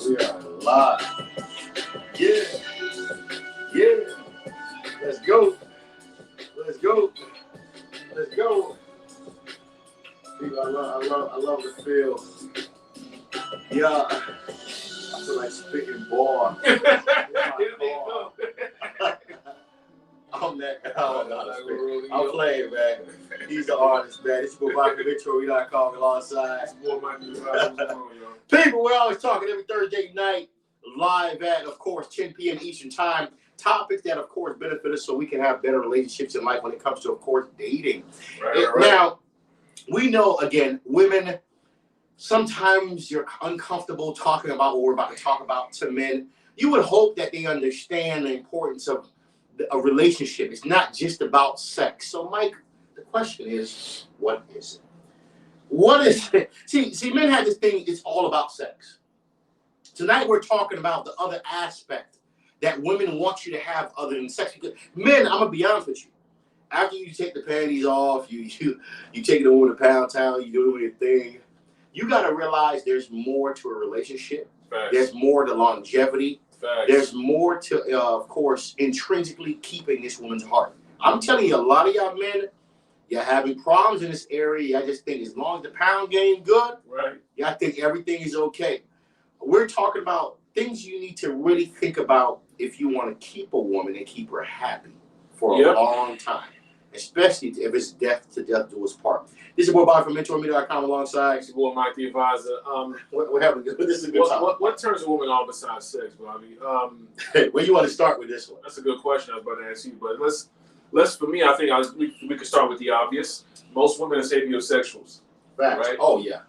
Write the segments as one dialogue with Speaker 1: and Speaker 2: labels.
Speaker 1: We are live. Yeah. Yeah. Let's go. Let's go. Let's go. People, I love the feel. Yeah. I feel like spitting bar. I'm that guy. I'm playing, man. He's the artist, man. It's your boy, Mentourme alongside. People, we're always talking every Thursday night, live at, of course, 10 p.m. Eastern Time. Topics that, of course, benefit us so we can have better relationships in life when it comes to, of course, dating. Right. Now, we know, again, women, sometimes you're uncomfortable talking about what we're about to talk about to men. You would hope that they understand the importance of a relationship. It's not just about sex. So, Mike, the question is, what is it? What is it? See, men have this thing, it's all about sex. Tonight we're talking about the other aspect that women want you to have other than sex. Because men, I'm gonna be honest with you. After you take the panties off, you take it over to Pound Town, you do your thing. You gotta realize there's more to a relationship. Facts. There's more to longevity. Facts. There's more to, of course, intrinsically keeping this woman's heart. I'm telling you, a lot of y'all men, you're having problems in this area. I just think as long as the pound game good, right? Yeah, I think everything is okay. We're talking about things you need to really think about if you want to keep a woman and keep her happy for a long time, especially if it's death to death do us part. This is your boy Bobby from Mentourme alongside
Speaker 2: your boy Mike the advisor.
Speaker 1: What happened? This is a good time.
Speaker 2: What turns a woman on besides sex, Bobby?
Speaker 1: Where you want to start with this one?
Speaker 2: That's a good question. I was about to ask you, but let's for me, I think we could start with the obvious. Most women are sapiosexuals.
Speaker 1: Facts. Right? Oh yeah.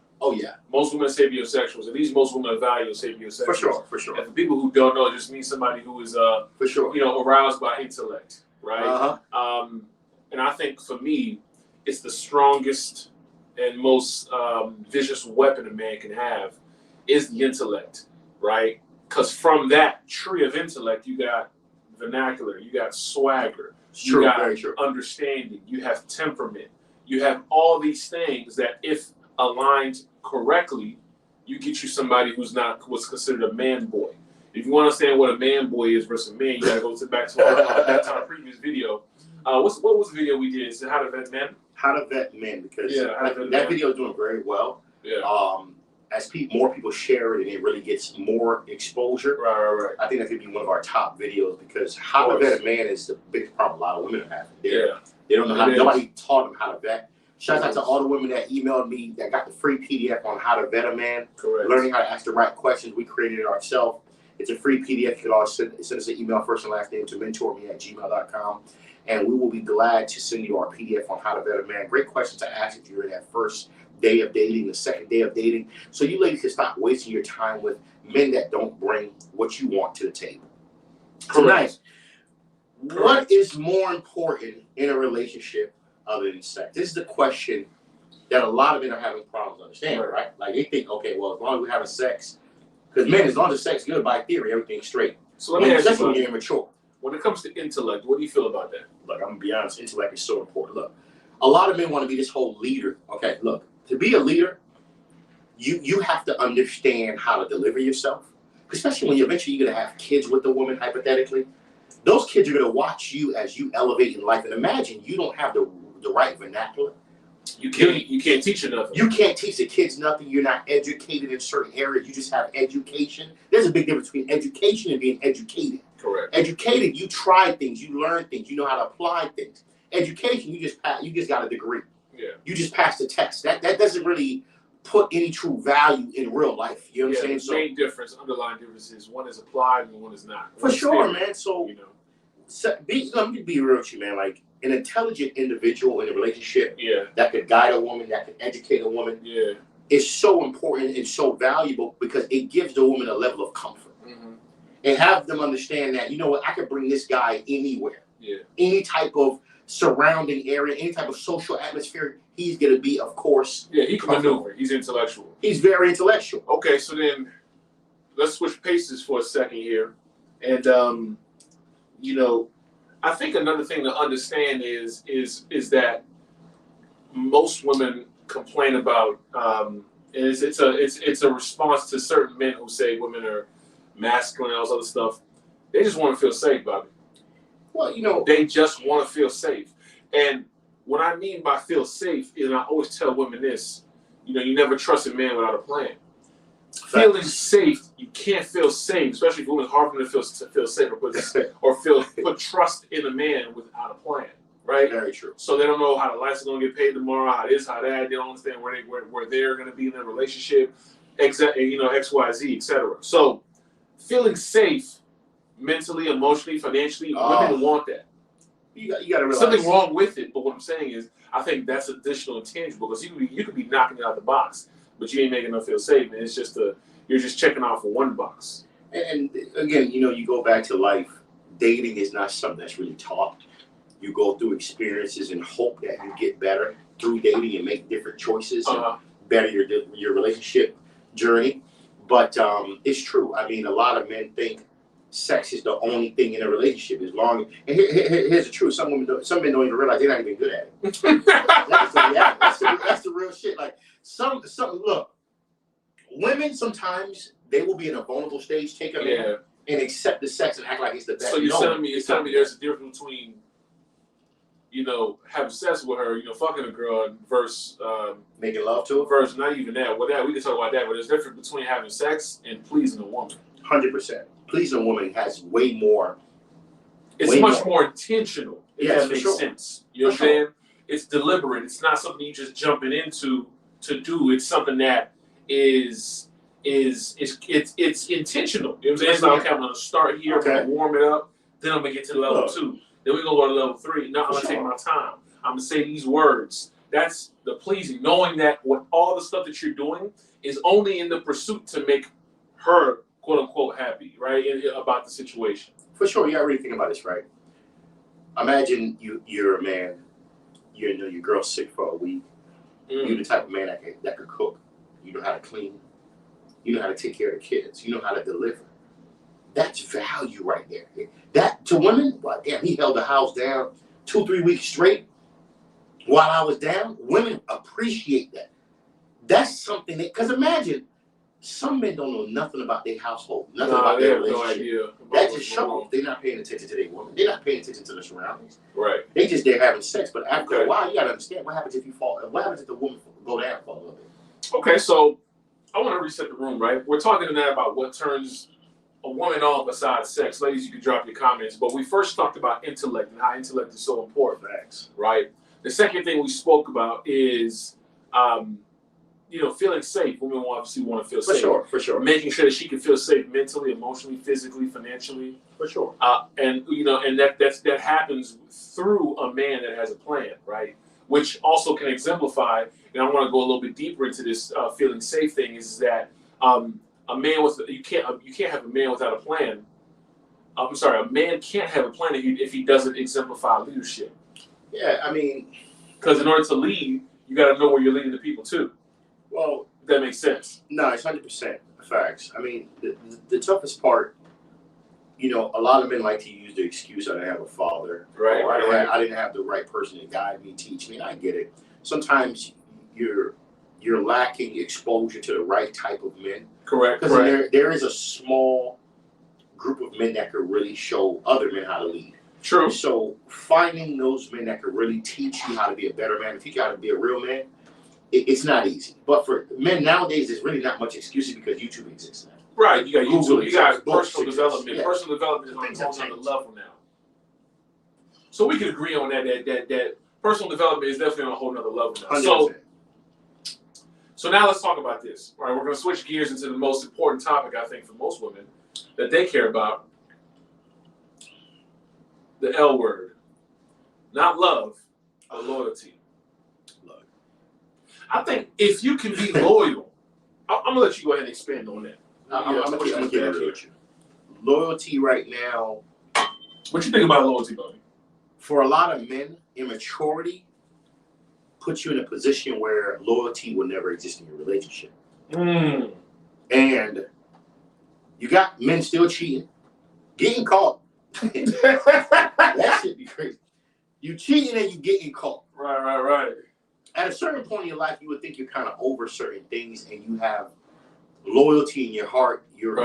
Speaker 2: Most women are sapiosexuals, and these most women value sapiosexuals.
Speaker 1: For sure.
Speaker 2: And for people who don't know, it just means somebody who is
Speaker 1: for sure,
Speaker 2: aroused by intellect, right? And I think for me, it's the strongest and most vicious weapon a man can have is the intellect, right? Because from that tree of intellect, you got vernacular, you got swagger, you got understanding, you have temperament, you have all these things that, if aligned correctly, you get you somebody who's not what's considered a man boy. If you want to understand what a man boy is versus a man, you gotta go back to our previous video. What was the video we did? Is it How to Vet Men?
Speaker 1: How to Vet Men, because that video is doing very well. Yeah. As more people share it and it really gets more exposure. Right. I think that could be one of our top videos, because how to vet a man is the biggest problem a lot of women have. They don't know how. Nobody taught them how to vet. Shout out to all the women that emailed me that got the free PDF on how to vet a man. Correct. Learning how to ask the right questions. We created it ourselves. It's a free PDF. You can always send us an email, first and last name, to mentourme@gmail.com. And we will be glad to send you our PDF on how to vet a man. Great question to ask if you're in that first day of dating, the second day of dating. So you ladies can stop wasting your time with men that don't bring what you want to the table. Tonight, what is more important in a relationship other than sex? This is the question that a lot of men are having problems understanding, right? Like they think, okay, well, as long as we're having sex, because men, as long as sex is good, by theory, everything's straight. So let me ask you, when you're immature.
Speaker 2: When it comes to intellect, what do you feel about that?
Speaker 1: Look, I'm gonna be honest, intellect is so important. Look, a lot of men want to be this whole leader. Okay, look, to be a leader, you have to understand how to deliver yourself, especially when you're gonna have kids with the woman, hypothetically. Those kids are gonna watch you as you elevate in life, and imagine you don't have the right vernacular.
Speaker 2: You can't teach it nothing.
Speaker 1: You can't teach the kids nothing. You're not educated in certain areas. You just have education. There's a big difference between education and being educated.
Speaker 2: Correct.
Speaker 1: Educated, you try things, you learn things, you know how to apply things. Education, you just got a degree. Yeah. You just passed the test. That doesn't really put any true value in real life. You know what I'm saying?
Speaker 2: The main difference, underlying difference, is one is applied and one is not.
Speaker 1: For sure, man. So, let me be real with you, man. Like, an intelligent individual in a relationship that could guide a woman, that could educate a woman, is so important and so valuable, because it gives the woman a level of comfort. And have them understand that, you know what, I could bring this guy anywhere. Any type of surrounding area, any type of social atmosphere, he's going to be, of course.
Speaker 2: Yeah, he can maneuver. He's intellectual.
Speaker 1: He's very intellectual.
Speaker 2: Okay, so then let's switch paces for a second here. And, I think another thing to understand is that most women complain about And it's a response to certain men who say women are masculine and all this other stuff. They just want to feel safe, Bobby.
Speaker 1: Well, you know,
Speaker 2: they just want to feel safe. And what I mean by feel safe is, and I always tell women this, you know, you never trust a man without a plan. Feeling safe, you can't feel safe, especially if it's hard for them to feel safe or put trust in a man without a plan, right?
Speaker 1: Very true.
Speaker 2: So they don't know how the lights are going to get paid tomorrow, how this, how that. They don't understand where they're going to be in their relationship, you know, X, Y, Z, etc. So feeling safe, mentally, emotionally, financially, women want that.
Speaker 1: You got to realize
Speaker 2: something wrong with it. But what I'm saying is, I think that's additional intangible because you could be knocking it out the box, but you ain't making them feel safe, and it's just you're just checking off for one box.
Speaker 1: And again, you know, you go back to life. Dating is not something that's really taught. You go through experiences and hope that you get better through dating and make different choices and better your relationship journey. But it's true. I mean, a lot of men think sex is the only thing in a relationship. As long and here's the truth: some men don't even realize they're not even good at it. That's the real shit. Like some look, women sometimes they will be in a vulnerable stage, take a man and accept the sex and act like it's the best.
Speaker 2: So you're telling me there's a difference between, you know, having sex with her, you know, fucking a girl versus
Speaker 1: making love to her.
Speaker 2: Versus not even that. Well, that we can talk about that, but there's a difference between having sex and pleasing a woman.
Speaker 1: 100%. Pleasing a woman has way more.
Speaker 2: It's much more intentional. If that makes
Speaker 1: sure.
Speaker 2: sense. You know what I'm saying? It's deliberate. It's not something you just jumping into to do. It's something that is it's intentional. You know what I'm saying? It's like, okay, I'm gonna start here, I'm gonna warm it up, then I'm gonna get to level 2. Then we're gonna go to level 3. Now I'm gonna take my time. I'm gonna say these words. That's the pleasing, knowing that what all the stuff that you're doing is only in the pursuit to make her quote unquote happy, right? About the situation.
Speaker 1: For sure, you gotta really think about this, right? Imagine you're a man, you know your girl's sick for a week. You're the type of man that could cook. You know how to clean. You know how to take care of the kids. You know how to deliver. That's value right there. That to women, well, damn, he held the house down 2-3 weeks straight while I was down. Women appreciate that. That's something that, because imagine, some men don't know nothing about their household, nothing about their relationship. That just shows they're not paying attention to their woman. They're not paying attention to the surroundings.
Speaker 2: Right.
Speaker 1: They just there having sex. But after a while, you gotta understand what happens if you fall. What happens if the woman go down for a little bit?
Speaker 2: Okay, so I want to reset the room, right? We're talking tonight about what turns a woman on besides sex. Ladies, you can drop your comments. But we first talked about intellect and how intellect is so important.
Speaker 1: Facts.
Speaker 2: Right? The second thing we spoke about is you know, feeling safe. Women obviously want to feel safe.
Speaker 1: For sure.
Speaker 2: Making sure that she can feel safe mentally, emotionally, physically, financially.
Speaker 1: For sure.
Speaker 2: And you know, and that happens through a man that has a plan, right? Which also can exemplify, and I want to go a little bit deeper into this feeling safe thing, is that a man you can't have a man without a plan. I'm sorry, a man can't have a plan if he doesn't exemplify leadership.
Speaker 1: Yeah, I mean,
Speaker 2: because in order to lead, you got to know where you're leading the people to.
Speaker 1: Well,
Speaker 2: if that makes sense.
Speaker 1: No, it's 100% facts. I mean, the toughest part, you know, a lot of men like to use the excuse I didn't have a father.
Speaker 2: Right.
Speaker 1: I didn't have the right person to guide me, teach me. I get it. Sometimes you're lacking exposure to the right type of men.
Speaker 2: Correct.
Speaker 1: Because there is a small group of men that could really show other men how to lead.
Speaker 2: True.
Speaker 1: So finding those men that could really teach you how to be a better man, teach you how to be a real man, it's not easy. But for men nowadays, there's really not much excuses because YouTube exists now.
Speaker 2: Right, you got YouTube, you got personal
Speaker 1: exists.
Speaker 2: development.
Speaker 1: Yeah.
Speaker 2: Personal development is on a whole other level now. So we can agree on that personal development is definitely on a whole other level now.
Speaker 1: 100%.
Speaker 2: So now let's talk about this. All right, we're going to switch gears into the most important topic, I think, for most women that they care about. The L word. Not love, but loyalty. I think if you can be loyal, I'm going to let you go ahead and expand on that.
Speaker 1: I'm going to get real with you. Loyalty right now.
Speaker 2: What you think about loyalty, buddy?
Speaker 1: For a lot of men, immaturity puts you in a position where loyalty will never exist in your relationship. And you got men still cheating, getting caught. That should be crazy. You cheating and you getting caught.
Speaker 2: Right.
Speaker 1: at a certain point in your life, you would think you're kind of over certain things, and you have loyalty in your heart. You're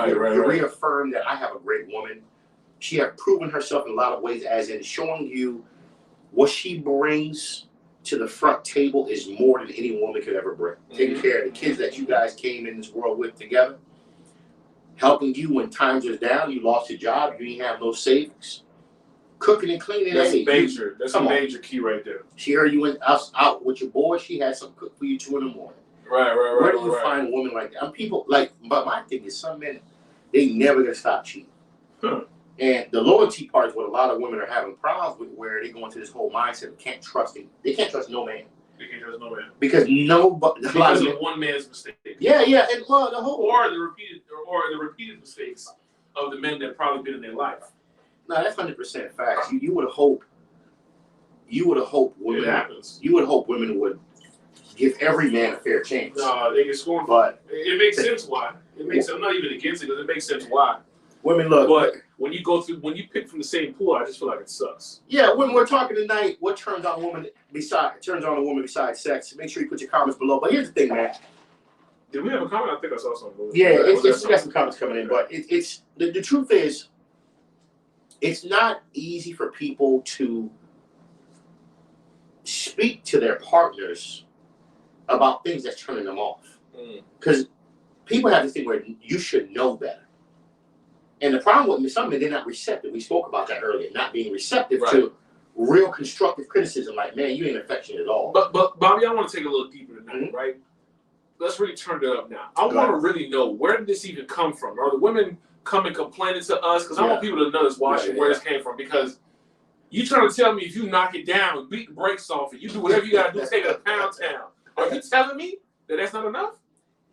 Speaker 1: reaffirmed that I have a great woman. She has proven herself in a lot of ways, as in showing you what she brings to the front table is more than any woman could ever bring. Taking care of the kids that you guys came in this world with together, helping you when times are down, you lost your job, you didn't have no savings, cooking and cleaning.
Speaker 2: That's major. That's a major key right there.
Speaker 1: She heard you went out with your boy. She had something cooked for you 2 in the morning.
Speaker 2: Right.
Speaker 1: Where do you find a woman like that? And people like, but my thing is, some men, they never gonna stop cheating. And the loyalty part is what a lot of women are having problems with, where they go into this whole mindset of can't trust him. They can't trust no man.
Speaker 2: They can't trust no man
Speaker 1: Because because
Speaker 2: of one man's mistake.
Speaker 1: Yeah, and well, the whole
Speaker 2: or the repeated mistakes of the men that probably been in their life.
Speaker 1: No, that's 100% facts. You would hope women.
Speaker 2: It happens.
Speaker 1: You would hope women would give every man a fair chance.
Speaker 2: No, they get scorned.
Speaker 1: But
Speaker 2: it makes sense why. It makes. I'm not even against it, because it makes sense why.
Speaker 1: Women look.
Speaker 2: But when you pick from the same pool, I just feel like it sucks.
Speaker 1: Yeah, when we're talking tonight, what turns on a woman besides sex? Make sure you put your comments below. But here's the thing, man.
Speaker 2: Did we have a comment? I think I saw something.
Speaker 1: Yeah, we got some comments coming in, but it's the truth is, it's not easy for people to speak to their partners about things that's turning them off, because people have this thing where you should know better. And the problem with some men, they're not receptive. We spoke about that earlier, not being receptive to real constructive criticism. Like, man, you ain't affectionate at all.
Speaker 2: But Bobby, I want to take a little deeper tonight, right? Let's really turn it up now. I want to really know, where did this even come from? Are the women coming complaining to us? Because I want people to know this, watching where this came from. Because you trying to tell me if you knock it down, beat the brakes off, and you do whatever you got to do, take it to Pound Town. Are you telling me that that's not enough?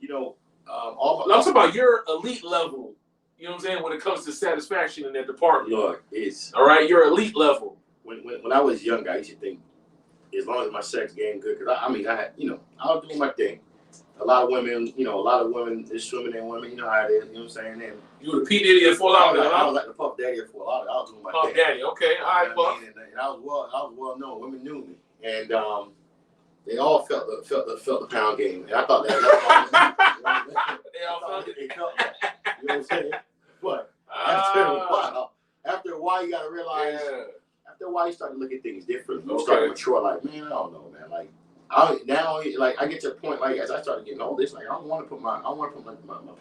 Speaker 1: You know,
Speaker 2: I'm talking about your elite level. You know what I'm saying? When it comes to satisfaction in that department.
Speaker 1: Look, it's
Speaker 2: all right. Your elite level.
Speaker 1: When I was young, I used to think, as long as my sex game good, because I had, I was doing my thing. A lot of women, there's swimming in women, you know how it is. You know what I'm saying? And
Speaker 2: you were the P Diddy at Fort Lauderdale.
Speaker 1: I was like the Puff Daddy at Fort Lauderdale. I was doing my
Speaker 2: thing. Puff Daddy, okay, all right, Puff.
Speaker 1: And I was well known. Women knew me, and they all felt the pound game, and I thought that.
Speaker 2: They all felt it.
Speaker 1: They felt that. You know what I'm saying? But after a while, you got to realize. Yeah. After a while, you start to look at things differently. You start to mature. Like, man, I don't know, man. Like, I get to a point, like, as I started getting older, it's like I want to put my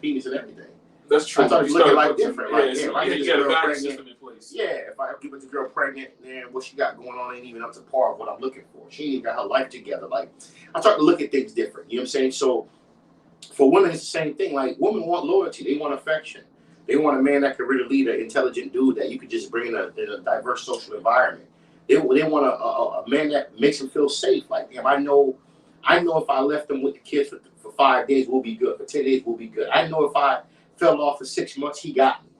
Speaker 1: penis in everything.
Speaker 2: That's true.
Speaker 1: I started looking like different. Like,
Speaker 2: if I get this girl pregnant, in place.
Speaker 1: Yeah, if I get this girl pregnant, then what she got going on ain't even up to par of what I'm looking for. She ain't even got her life together. Like, I start to look at things different. You know what I'm saying? So, for women, it's the same thing. Like, women want loyalty. They want affection. They want a man that can really lead an intelligent dude that you could just bring in a diverse social environment. They want a man that makes them feel safe. Like, damn, I know if I left them with the kids for 5 days, we'll be good. For 10 days, we'll be good. I know if I fell off for 6 months, he got me.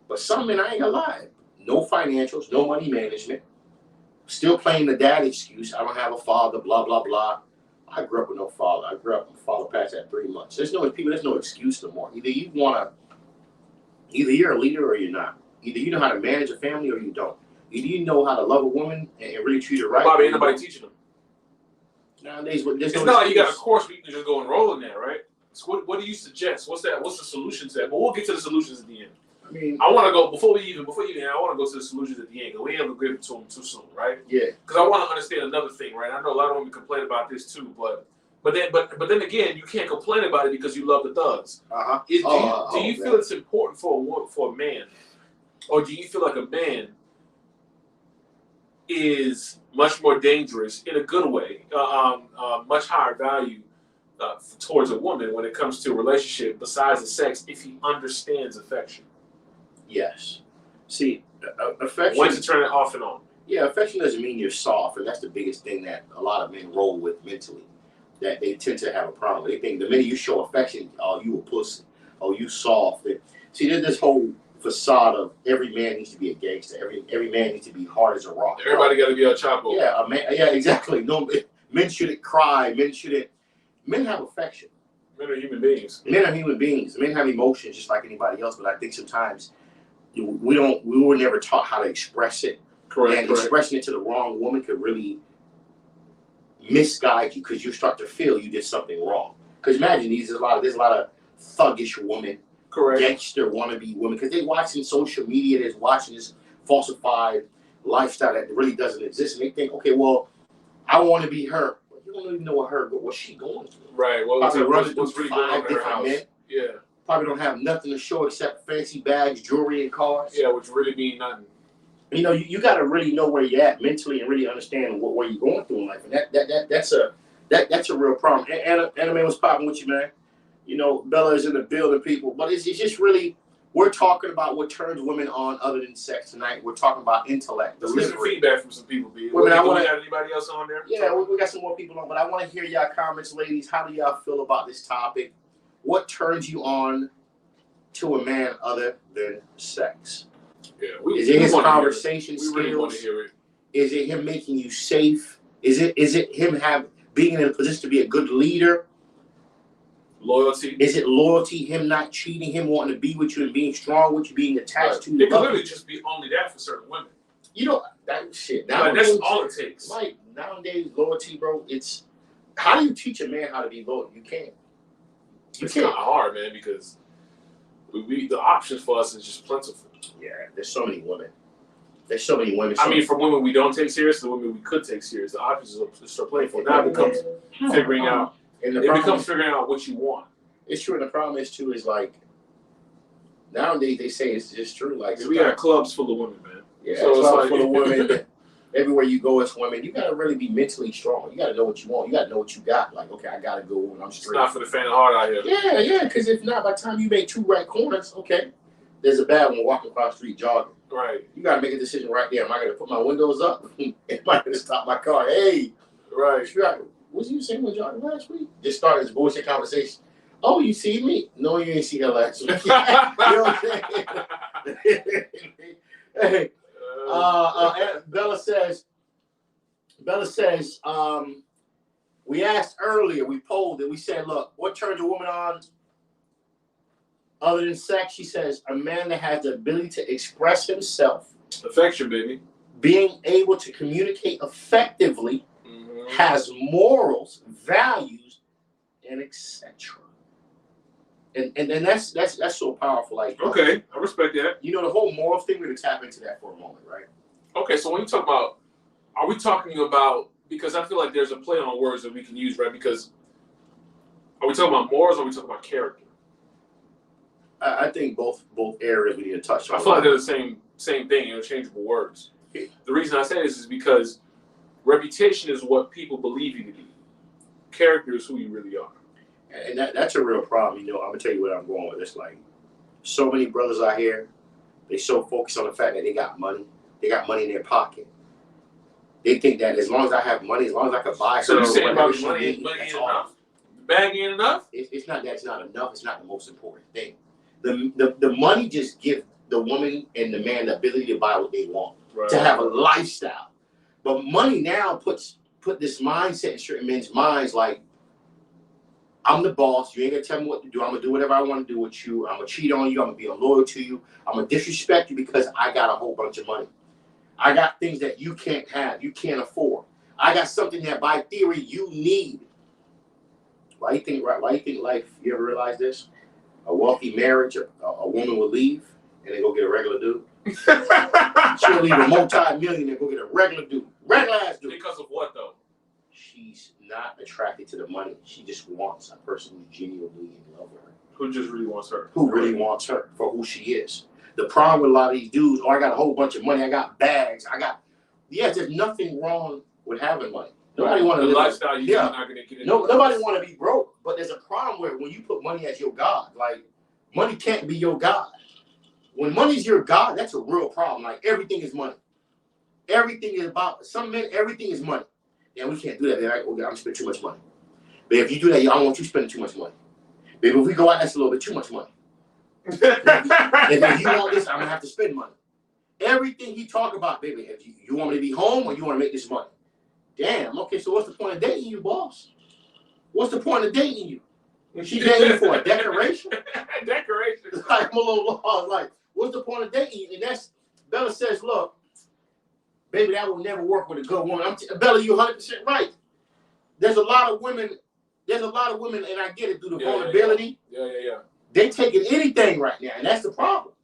Speaker 1: But some men, I ain't gonna lie, no financials, no money management, still playing the dad excuse. I don't have a father, blah, blah, blah. I grew up with no father. I grew up with a father passed at 3 months. There's no excuse no more. Either you're a leader or you're not. Either you know how to manage a family or you don't. Either you know how to love a woman and really treat her right.
Speaker 2: Bobby, ain't nobody teaching them.
Speaker 1: Nowadays,
Speaker 2: it's not like you got a course where you can just go enroll in that, right? So what do you suggest? What's the solution to that? But we'll get to the solutions at the end.
Speaker 1: I mean,
Speaker 2: I want to go before you even. I want to go to the solutions at the end, because we ain't gonna give it to them too soon, right?
Speaker 1: Yeah.
Speaker 2: Because I want to understand another thing, right? I know a lot of women complain about this too, but then again, you can't complain about it because you love the thugs. Do you feel it's important for a man, or do you feel like a man is much more dangerous in a good way, much higher value towards a woman when it comes to a relationship besides the sex, if he understands affection?
Speaker 1: Yes. See, affection.
Speaker 2: Once you turn it off and on.
Speaker 1: Yeah, affection doesn't mean you're soft, and that's the biggest thing that a lot of men roll with mentally. That they tend to have a problem. They think the minute you show affection, oh, you a pussy, oh, you soft. See, there's this whole facade of every man needs to be a gangster. Every man needs to be hard as a rock.
Speaker 2: Everybody got to be a chapo.
Speaker 1: Yeah, yeah, exactly. No, men shouldn't cry. Men have affection.
Speaker 2: Men are human beings.
Speaker 1: Men are human beings. Men have emotions just like anybody else. But I think sometimes we were never taught how to express it.
Speaker 2: Correct.
Speaker 1: And expressing it to the wrong woman could really misguide you because you start to feel you did something wrong. Because imagine there's a lot of thuggish women,
Speaker 2: correct,
Speaker 1: gangster wannabe women, because they watching social media, they're watching this falsified lifestyle that really doesn't exist, and they think, okay, well, I want to be her. But you don't even know what she's going through.
Speaker 2: Right. Well,
Speaker 1: probably
Speaker 2: what's
Speaker 1: through
Speaker 2: really going on in her house? Men. Yeah.
Speaker 1: Probably don't have nothing to show except fancy bags, jewelry, and cars.
Speaker 2: Yeah, which really mean nothing.
Speaker 1: You know, you got to really know where you're at mentally and really understand where you're going through in life, and that's a real problem. Anime was popping with you, man. You know, Bella is in the building, people, but it's just really, we're talking about what turns women on other than sex tonight. We're talking about intellect.
Speaker 2: Let's get some feedback from some people, B.
Speaker 1: Well,
Speaker 2: we got anybody else on there?
Speaker 1: Yeah, we got some more people on, but I want to hear y'all comments, ladies. How do y'all feel about this topic? What turns you on to a man other than sex?
Speaker 2: Yeah,
Speaker 1: is it his conversation skills?
Speaker 2: We really want to hear it.
Speaker 1: Is it him making you safe? Is it him being in a position to be a good leader?
Speaker 2: Loyalty.
Speaker 1: Is it loyalty? Him not cheating? Him wanting to be with you and being strong with you, being attached to you?
Speaker 2: It could literally just be only that for certain women.
Speaker 1: You know that shit.
Speaker 2: That's all it takes.
Speaker 1: Like nowadays, loyalty, bro. It's how do you teach a man how to be loyal? You can't.
Speaker 2: It's kind of hard, man, because the options for us is just plentiful.
Speaker 1: Yeah, there's so many women. There's so many women.
Speaker 2: I mean, from women we don't take serious to the women we could take serious, the options are so plentiful. Now it becomes figuring out. And it becomes figuring out what you want.
Speaker 1: It's true, and the problem is like nowadays they say it's just true. Like
Speaker 2: we got clubs full of women, man.
Speaker 1: Yeah, so clubs full of women. Everywhere you go, it's women. You gotta really be mentally strong. You gotta know what you want. You gotta know what you got. Like, okay, I gotta go when I'm straight.
Speaker 2: It's not for the faint of heart out here.
Speaker 1: Yeah, because if not, by the time you make 2 right corners, okay, there's a bad one walking across the street jogging.
Speaker 2: Right.
Speaker 1: You gotta make a decision right there. Am I gonna put my windows up? Am I gonna stop my car? Hey,
Speaker 2: right.
Speaker 1: What you saying with jogging last week? Just started this bullshit conversation. Oh, you see me? No, you ain't see her last week. You know what I'm saying? Hey. Bella says, we asked earlier, we polled it, we said, look, what turns a woman on other than sex? She says, a man that has the ability to express himself.
Speaker 2: Affection, baby.
Speaker 1: Being able to communicate effectively, has morals, values, and etc. And that's so powerful. Like,
Speaker 2: okay, I respect that.
Speaker 1: You know, the whole moral thing, we're gonna tap into that for a moment, right?
Speaker 2: Okay, so when you talk about, are we talking about, because I feel like there's a play on words that we can use, right? Because are we talking about morals or are we talking about character?
Speaker 1: I think both areas we need to touch on.
Speaker 2: I feel like they're the same thing, interchangeable words. The reason I say this is because reputation is what people believe you to be. Character is who you really are.
Speaker 1: And that's a real problem. You know, I'm going to tell you what I'm going with. It's like so many brothers out here, they so focused on the fact that they got money. They got money in their pocket. They think that as long as I have money, as long as I can buy
Speaker 2: so
Speaker 1: her,
Speaker 2: you're saying about
Speaker 1: money
Speaker 2: ain't enough? The bag ain't enough?
Speaker 1: It's not that it's not enough. It's not the most important thing. The money just gives the woman and the man the ability to buy what they want, to have a lifestyle. But money now put this mindset in certain men's minds like, I'm the boss. You ain't gonna tell me what to do. I'm gonna do whatever I want to do with you. I'm gonna cheat on you. I'm gonna be unloyal to you. I'm gonna disrespect you because I got a whole bunch of money. I got things that you can't have. You can't afford. I got something that by theory you need. Why you think life? You ever realize this? A wealthy marriage, a woman will leave and they go get a regular dude. She'll leave a multi-millionaire, go get a regular dude. Regular ass dude.
Speaker 2: Because of what though?
Speaker 1: She's not attracted to the money. She just wants a person who's genuinely in love with her.
Speaker 2: Who just really wants her.
Speaker 1: Who really wants her for who she is. The problem with a lot of these dudes, I got a whole bunch of money. I got bags. Yes, there's nothing wrong with having money. Nobody want to live
Speaker 2: lifestyle. You're not going to get into.
Speaker 1: Nobody want to be broke. But there's a problem where when you put money as your God, like money can't be your God. When money's your God, that's a real problem. Like everything is money. Everything is about some men. Everything is money. Yeah, we can't do that. They're like, okay, I'm spending too much money. But if you do that, I don't want you spending too much money. Baby, if we go out, that's a little bit too much money. And if you want this, I'm gonna have to spend money. Everything he talk about, baby, if you want me to be home or you want to make this money. Damn, okay, so what's the point of dating you, boss? What's the point of dating you? She dating you for a decoration?
Speaker 2: Decoration.
Speaker 1: It's like I'm a little lost. Like, what's the point of dating you? And that's, Bella says, look, baby, that will never work with a good woman. Bella, you're 100% right. there's a lot of women, and I get it through the vulnerability.
Speaker 2: Yeah.
Speaker 1: They taking anything right now, and that's the problem.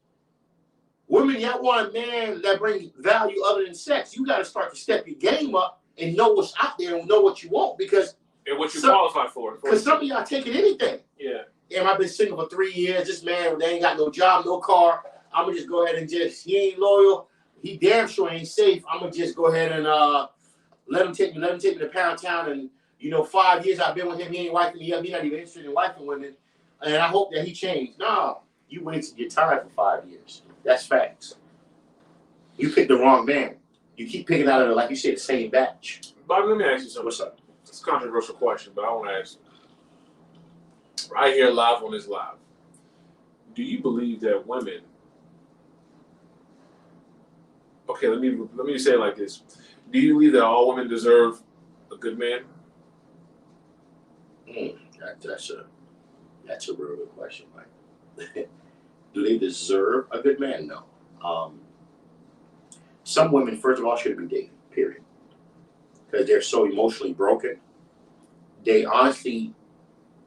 Speaker 1: Women, y'all want a man that brings value other than sex. You got to start to step your game up and know what's out there and know what you want
Speaker 2: and what you qualify for.
Speaker 1: Because some of y'all taking anything.
Speaker 2: Yeah.
Speaker 1: Damn, I've been single for 3 years. This man, they ain't got no job, no car. I'm gonna just go ahead and he ain't loyal. He damn sure ain't safe. I'm gonna just go ahead and let him take me to Pound Town. And 5 years I've been with him. He ain't wifing me up. He not even interested in wifing women. And I hope that he changed. Nah, you wasted your time for 5 years. That's facts. You picked the wrong man. You keep picking out of, like you said, the same batch.
Speaker 2: Bobby, let me ask you something.
Speaker 1: What's up?
Speaker 2: It's a controversial question, but I want to ask you. Right here, live on this live. Do you believe that women? Okay, let me say it like this. Do you believe that all women deserve a good man?
Speaker 1: That's a real good question, Mike. Do they deserve a good man? No. Some women, first of all, shouldn't be dating, period. Because they're so emotionally broken. They honestly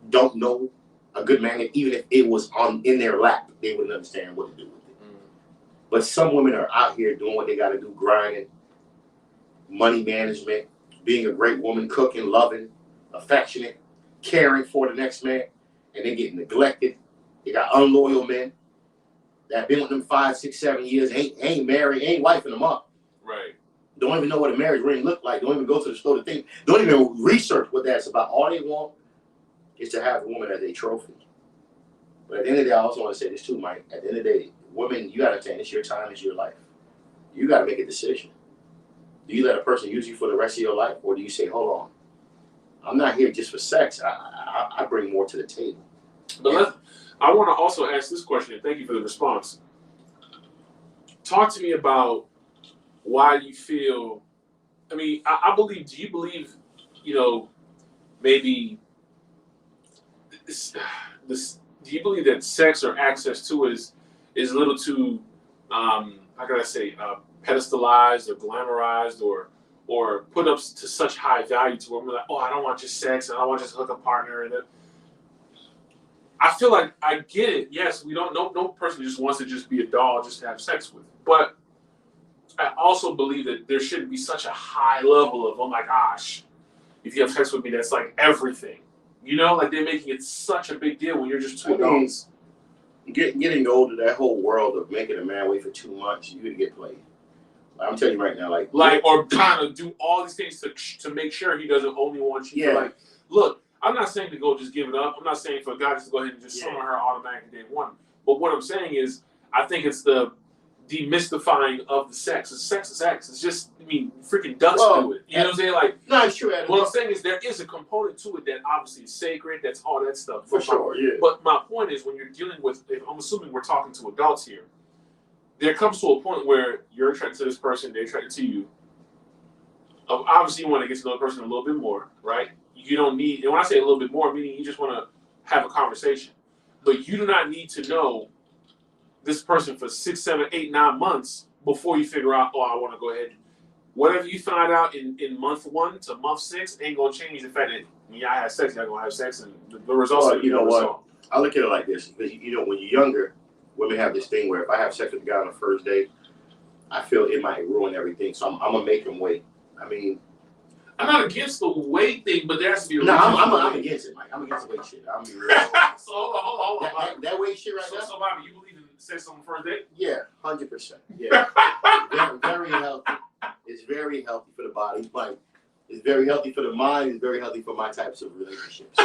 Speaker 1: don't know a good man. Even if it was in their lap, they wouldn't understand what to do with it. But some women are out here doing what they got to do, grinding, money management, being a great woman, cooking, loving, affectionate, caring for the next man, and they get neglected. They got unloyal men that been with them 5, 6, 7 years, ain't married, ain't wifing them up.
Speaker 2: Right.
Speaker 1: Don't even know what a marriage ring look like. Don't even go to the store to think. Don't even research what that's about. All they want is to have a woman as a trophy. But at the end of the day, I also want to say this too, Mike. At the end of the day, women, you got to understand, it's your time, it's your life. You got to make a decision. Do you let a person use you for the rest of your life, or do you say, hold on, I'm not here just for sex. I bring more to the table.
Speaker 2: But I want to also ask this question, and thank you for the response. Talk to me about why you feel, I mean, I believe, do you believe, maybe do you believe that sex or access to it is a little too, how can I say, pedestalized or glamorized or put up to such high value to where we're like, oh, I don't want just sex and I don't want just hook a partner. And I feel like I get it. Yes, we don't. No person just wants to just be a doll just to have sex with. But I also believe that there shouldn't be such a high level of, oh my gosh, if you have sex with me, that's like everything. Like they're making it such a big deal when you're just two adults.
Speaker 1: Getting older, that whole world of making a man wait for 2 months, you're gonna get played. I'm telling you right now, like
Speaker 2: or kind of do all these things to make sure he doesn't only want you.
Speaker 1: Yeah.
Speaker 2: Look, I'm not saying to go just give it up. I'm not saying for a guy just to go ahead and just summon her automatically day one. But what I'm saying is, I think it's the demystifying of the sex. Sex is sex. It's just, freaking ducks do it. You know what I'm saying? Like,
Speaker 1: no, it's true.
Speaker 2: What I'm saying is there is a component to it that obviously is sacred. That's all that stuff.
Speaker 1: For sure, yeah.
Speaker 2: But my point is, when you're dealing with, I'm assuming we're talking to adults here, there comes to a point where you're attracted to this person, they're attracted to you. Obviously, you want to get to know the person a little bit more, right? You don't need, and when I say a little bit more, meaning you just want to have a conversation. But you do not need to know this person for 6, 7, 8, 9 months before you figure out, oh, I want to go ahead. Whatever you find out in month 1 to month 6 ain't going to change the fact that when y'all have sex, y'all going to have sex, and the results are
Speaker 1: you know what? I look at it like this, because, when you're younger, women have this thing where if I have sex with a guy on the first date, I feel it might ruin everything, so I'm going to make him wait.
Speaker 2: I'm not against the weight thing, but there has to be a
Speaker 1: reason. I'm against it, Mike. I'm against the weight shit. I'm be real.
Speaker 2: So hold on.
Speaker 1: That weight shit right now?
Speaker 2: So, Bobby, you believe in sex on the first date?
Speaker 1: Yeah, 100%. Yeah. very healthy. It's very healthy for the body. Like, it's very healthy for the mind. It's very healthy for my types of relationships.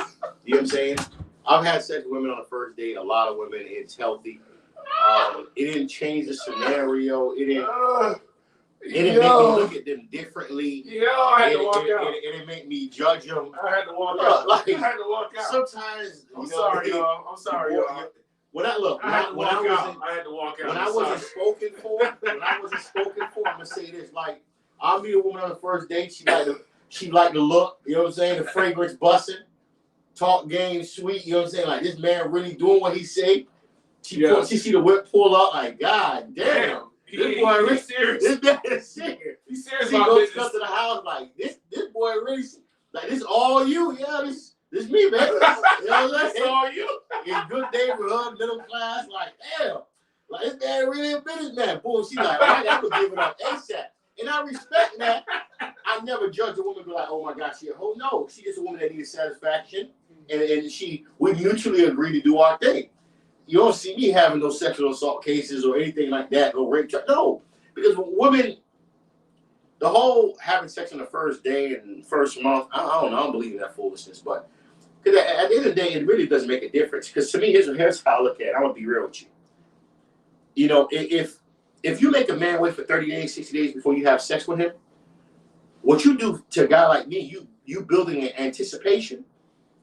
Speaker 1: You know what I'm saying? I've had sex with women on the first date. A lot of women. It's healthy. It didn't change the scenario. It didn't make me look at them differently.
Speaker 2: I had to walk out.
Speaker 1: It didn't make me judge them.
Speaker 2: I had to walk out. I had to walk out.
Speaker 1: Sometimes,
Speaker 2: I'm sorry, y'all.
Speaker 1: When I had to walk out. When I wasn't spoken for, I'm gonna say this: like, I'll meet a woman on the first date. She like the look. You know what I'm saying? The fragrance busting, talk game sweet. You know what I'm saying? Like, this man really doing what he say. She see the whip pull up. Like, God damn. This boy really serious. This man is serious.
Speaker 2: He's serious
Speaker 1: she
Speaker 2: about
Speaker 1: goes
Speaker 2: business.
Speaker 1: up to the house like, this boy really. Like, this all you? Yeah, this me, man. You know what I'm saying?
Speaker 2: It's all you.
Speaker 1: In good neighborhood, middle class, like, damn. Like, this man really a businessman. Boom, she like, all right, I'm gonna give it up ASAP. And I respect that. I never judge a woman be like, oh my God, she a hoe. No, she just a woman that needs satisfaction. And we mutually agree to do our thing. You don't see me having no sexual assault cases or anything like that, no rape charge. No, because women, the whole having sex on the first day and first month, I don't know, I don't believe in that foolishness. But because at the end of the day, it really doesn't make a difference. Because to me, here's how I look at it. I want to be real with you. You know, if you make a man wait for 30 days, 60 days before you have sex with him, what you do to a guy like me, you building an anticipation.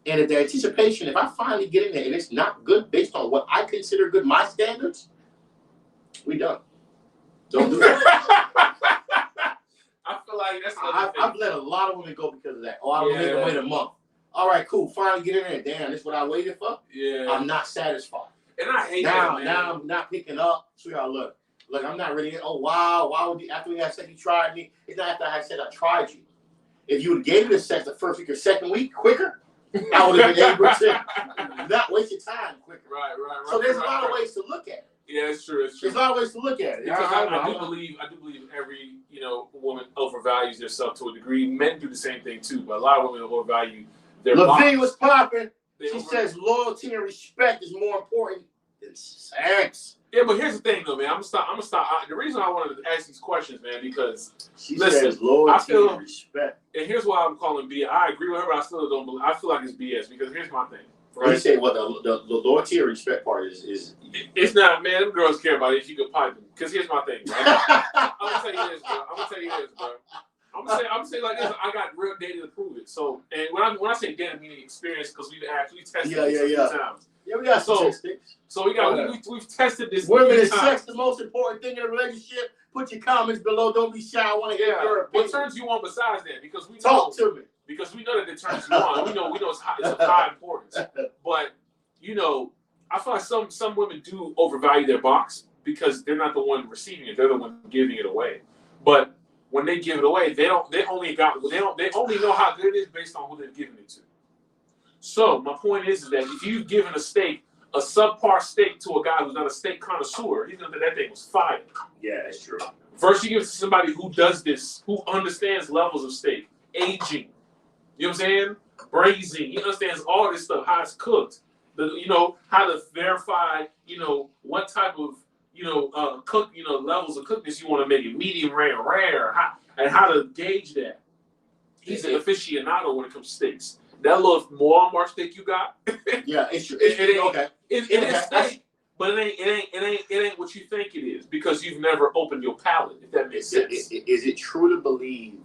Speaker 1: And if the anticipation, if I finally get in there and it's not good based on what I consider good, my standards, we done. Don't do that.
Speaker 2: I feel like that's
Speaker 1: I've let a lot of women go because of that. Oh, I made them wait a month. All right, cool. Finally get in there. Damn, this is what I waited for?
Speaker 2: Yeah.
Speaker 1: I'm not satisfied.
Speaker 2: And I hate that, man.
Speaker 1: Now I'm not picking up. Sweetheart, look, I'm not ready. Oh, wow. Why would you, after we had sex, you tried me? It's not after I had sex, I tried you. If you would have gave me the sex the first week or second week quicker, I would have been able to not waste your time quicker.
Speaker 2: Right.
Speaker 1: So there's a lot of ways to look at it.
Speaker 2: Yeah, it's true.
Speaker 1: There's a lot of ways to look at it.
Speaker 2: Because I do believe every woman overvalues herself to a degree. Men do the same thing too, but a lot of women overvalue their
Speaker 1: Levine was popping. She says loyalty and respect is more important than sex.
Speaker 2: Yeah, but here's the thing, though, man. I'm gonna stop. The reason I wanted to ask these questions, man, because
Speaker 1: she says loyalty and respect.
Speaker 2: And here's why I'm calling BS. I agree with her, but I still don't believe. I feel like it's BS because here's my thing. Right?
Speaker 1: You say what the loyalty or respect part is.
Speaker 2: It's not, man. Them girls care about it if you could pipe them. Because here's my thing, right? I'm gonna tell you this, bro. I'm gonna say like this. I got real data to prove it. So, and when I say data, meaning experience, because we've actually tested this a few times.
Speaker 1: Yeah, we got statistics.
Speaker 2: So we've tested this.
Speaker 1: Women, is sex the most important thing in a relationship? Put your comments below. Don't be shy. I want to hear your opinion.
Speaker 2: What turns you on besides that? Because we
Speaker 1: talk to me.
Speaker 2: Because we know that it turns you on. We know it's of high importance. But I feel like some women do overvalue their box because they're not the one receiving it; they're the one giving it away. But when they give it away, they only know how good it is based on who they're giving it to. So my point is that if you've given a subpar steak to a guy who's not a steak connoisseur, he's gonna think that thing was fire.
Speaker 1: Yeah, that's true.
Speaker 2: Versus you give it to somebody who does this, who understands levels of steak, aging, you know what I'm saying? Braising, he understands all this stuff, how it's cooked, how to verify, what type of, levels of cookness you want to make it, medium rare, and how to gauge that. He's an aficionado when it comes to steaks. That little Walmart steak you got,
Speaker 1: yeah, it's true.
Speaker 2: It is steak, but it ain't what you think it is because you've never opened your palate. If that makes sense.
Speaker 1: Is it true to believe?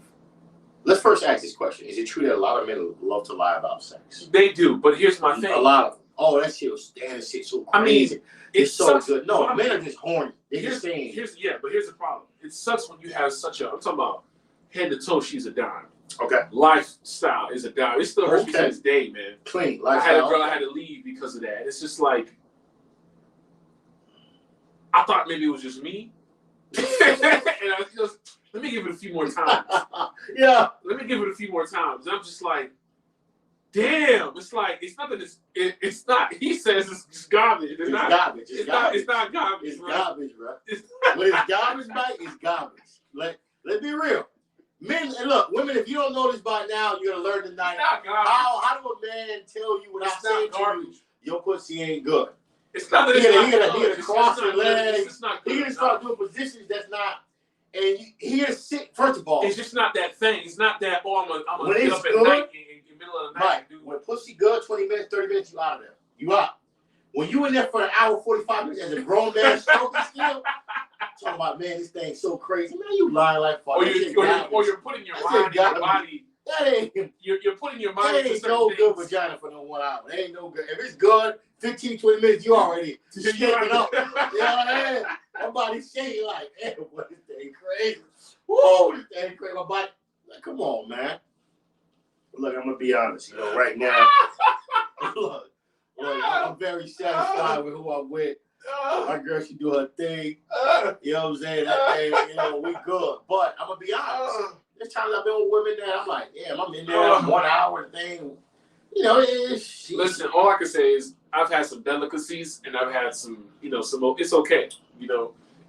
Speaker 1: Let's first ask this question: is it true that a lot of men love to lie about sex?
Speaker 2: They do, but here's my thing:
Speaker 1: a lot of them. Oh, that shit was so crazy.
Speaker 2: I mean,
Speaker 1: it's so good. No, men are just horny. They're just saying.
Speaker 2: But here's the problem. It sucks when you have I'm talking about head to toe. She's a dime.
Speaker 1: Okay.
Speaker 2: Lifestyle is a dime. It still hurts me to this day, man.
Speaker 1: Clean
Speaker 2: lifestyle. I had a girl I had to leave because of that. It's just like I thought maybe it was just me, and I just let me give it a few more times.
Speaker 1: Yeah.
Speaker 2: Let me give it a few more times. And I'm just like, damn. It's like it's not that it's not. He says it's just garbage. It's not
Speaker 1: garbage.
Speaker 2: It's not garbage.
Speaker 1: It's garbage, bro. When it's garbage, Mike, it's garbage. Let's be real. Men, and look, women, if you don't know this by now, you're gonna learn tonight. How do a man tell you without saying to you, your pussy ain't good?
Speaker 2: It's not that
Speaker 1: He gonna cross your legs. He gonna start doing positions that's not. And he gonna sit. First of all,
Speaker 2: it's just not that thing. It's not that. Oh, I'm gonna get up at night in the middle of the night.
Speaker 1: Right. Dude. When pussy good, 20 minutes, 30 minutes, you out of there. You out. When you in there for an hour, 45 minutes as a grown man stroking still. Talking about, man, this thing's so crazy. Man, you lying like fuck.
Speaker 2: Or you're putting your mind in your body.
Speaker 1: That ain't.
Speaker 2: You're putting your mind into certain
Speaker 1: no
Speaker 2: things.
Speaker 1: good vagina for no 1 hour. It ain't no good. If it's good, 15, 20 minutes, you already shaking up. You know what I mean? My body's shaking like, hey, what this thing crazy. Whoa, this thing crazy. My body, like, come on, man. Look, I'm gonna be honest. Right now, look, I'm very satisfied with who I'm with. My girl, she do her thing. You know what I'm saying? That thing, we good. But I'm gonna be honest. There's times I've been with women that I'm like, damn, I'm in there 1 hour thing. You know,
Speaker 2: listen, all I can say is I've had some delicacies and I've had some, it's okay.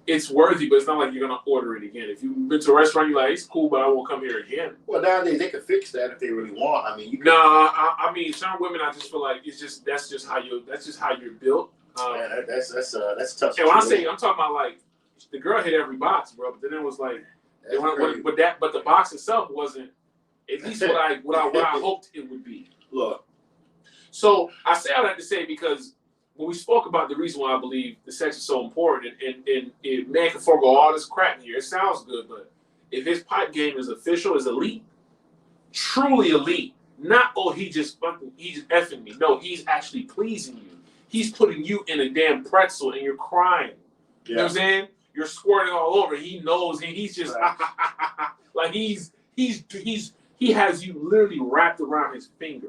Speaker 2: It's worthy, but it's not like you're going to order it again. If you've been to a restaurant, you're like, it's cool, but I won't come here again.
Speaker 1: Well, nowadays they can fix that if they really want. I mean,
Speaker 2: I mean, some women, I just feel like that's just how you're built.
Speaker 1: Man, that's tough.
Speaker 2: And when I say, I'm talking about like the girl hit every box, bro. But then it was like, but the box itself wasn't at least what I hoped it would be.
Speaker 1: Look,
Speaker 2: so I say all that to say because when we spoke about the reason why I believe the sex is so important, and man can forego all this crap here, it sounds good, but if his pipe game is official, is elite, truly elite, not he's just effing me. No, he's actually pleasing you. He's putting you in a damn pretzel and you're crying. Yeah. You know what I'm saying? You're squirting all over. He knows, and he's just like he has you literally wrapped around his finger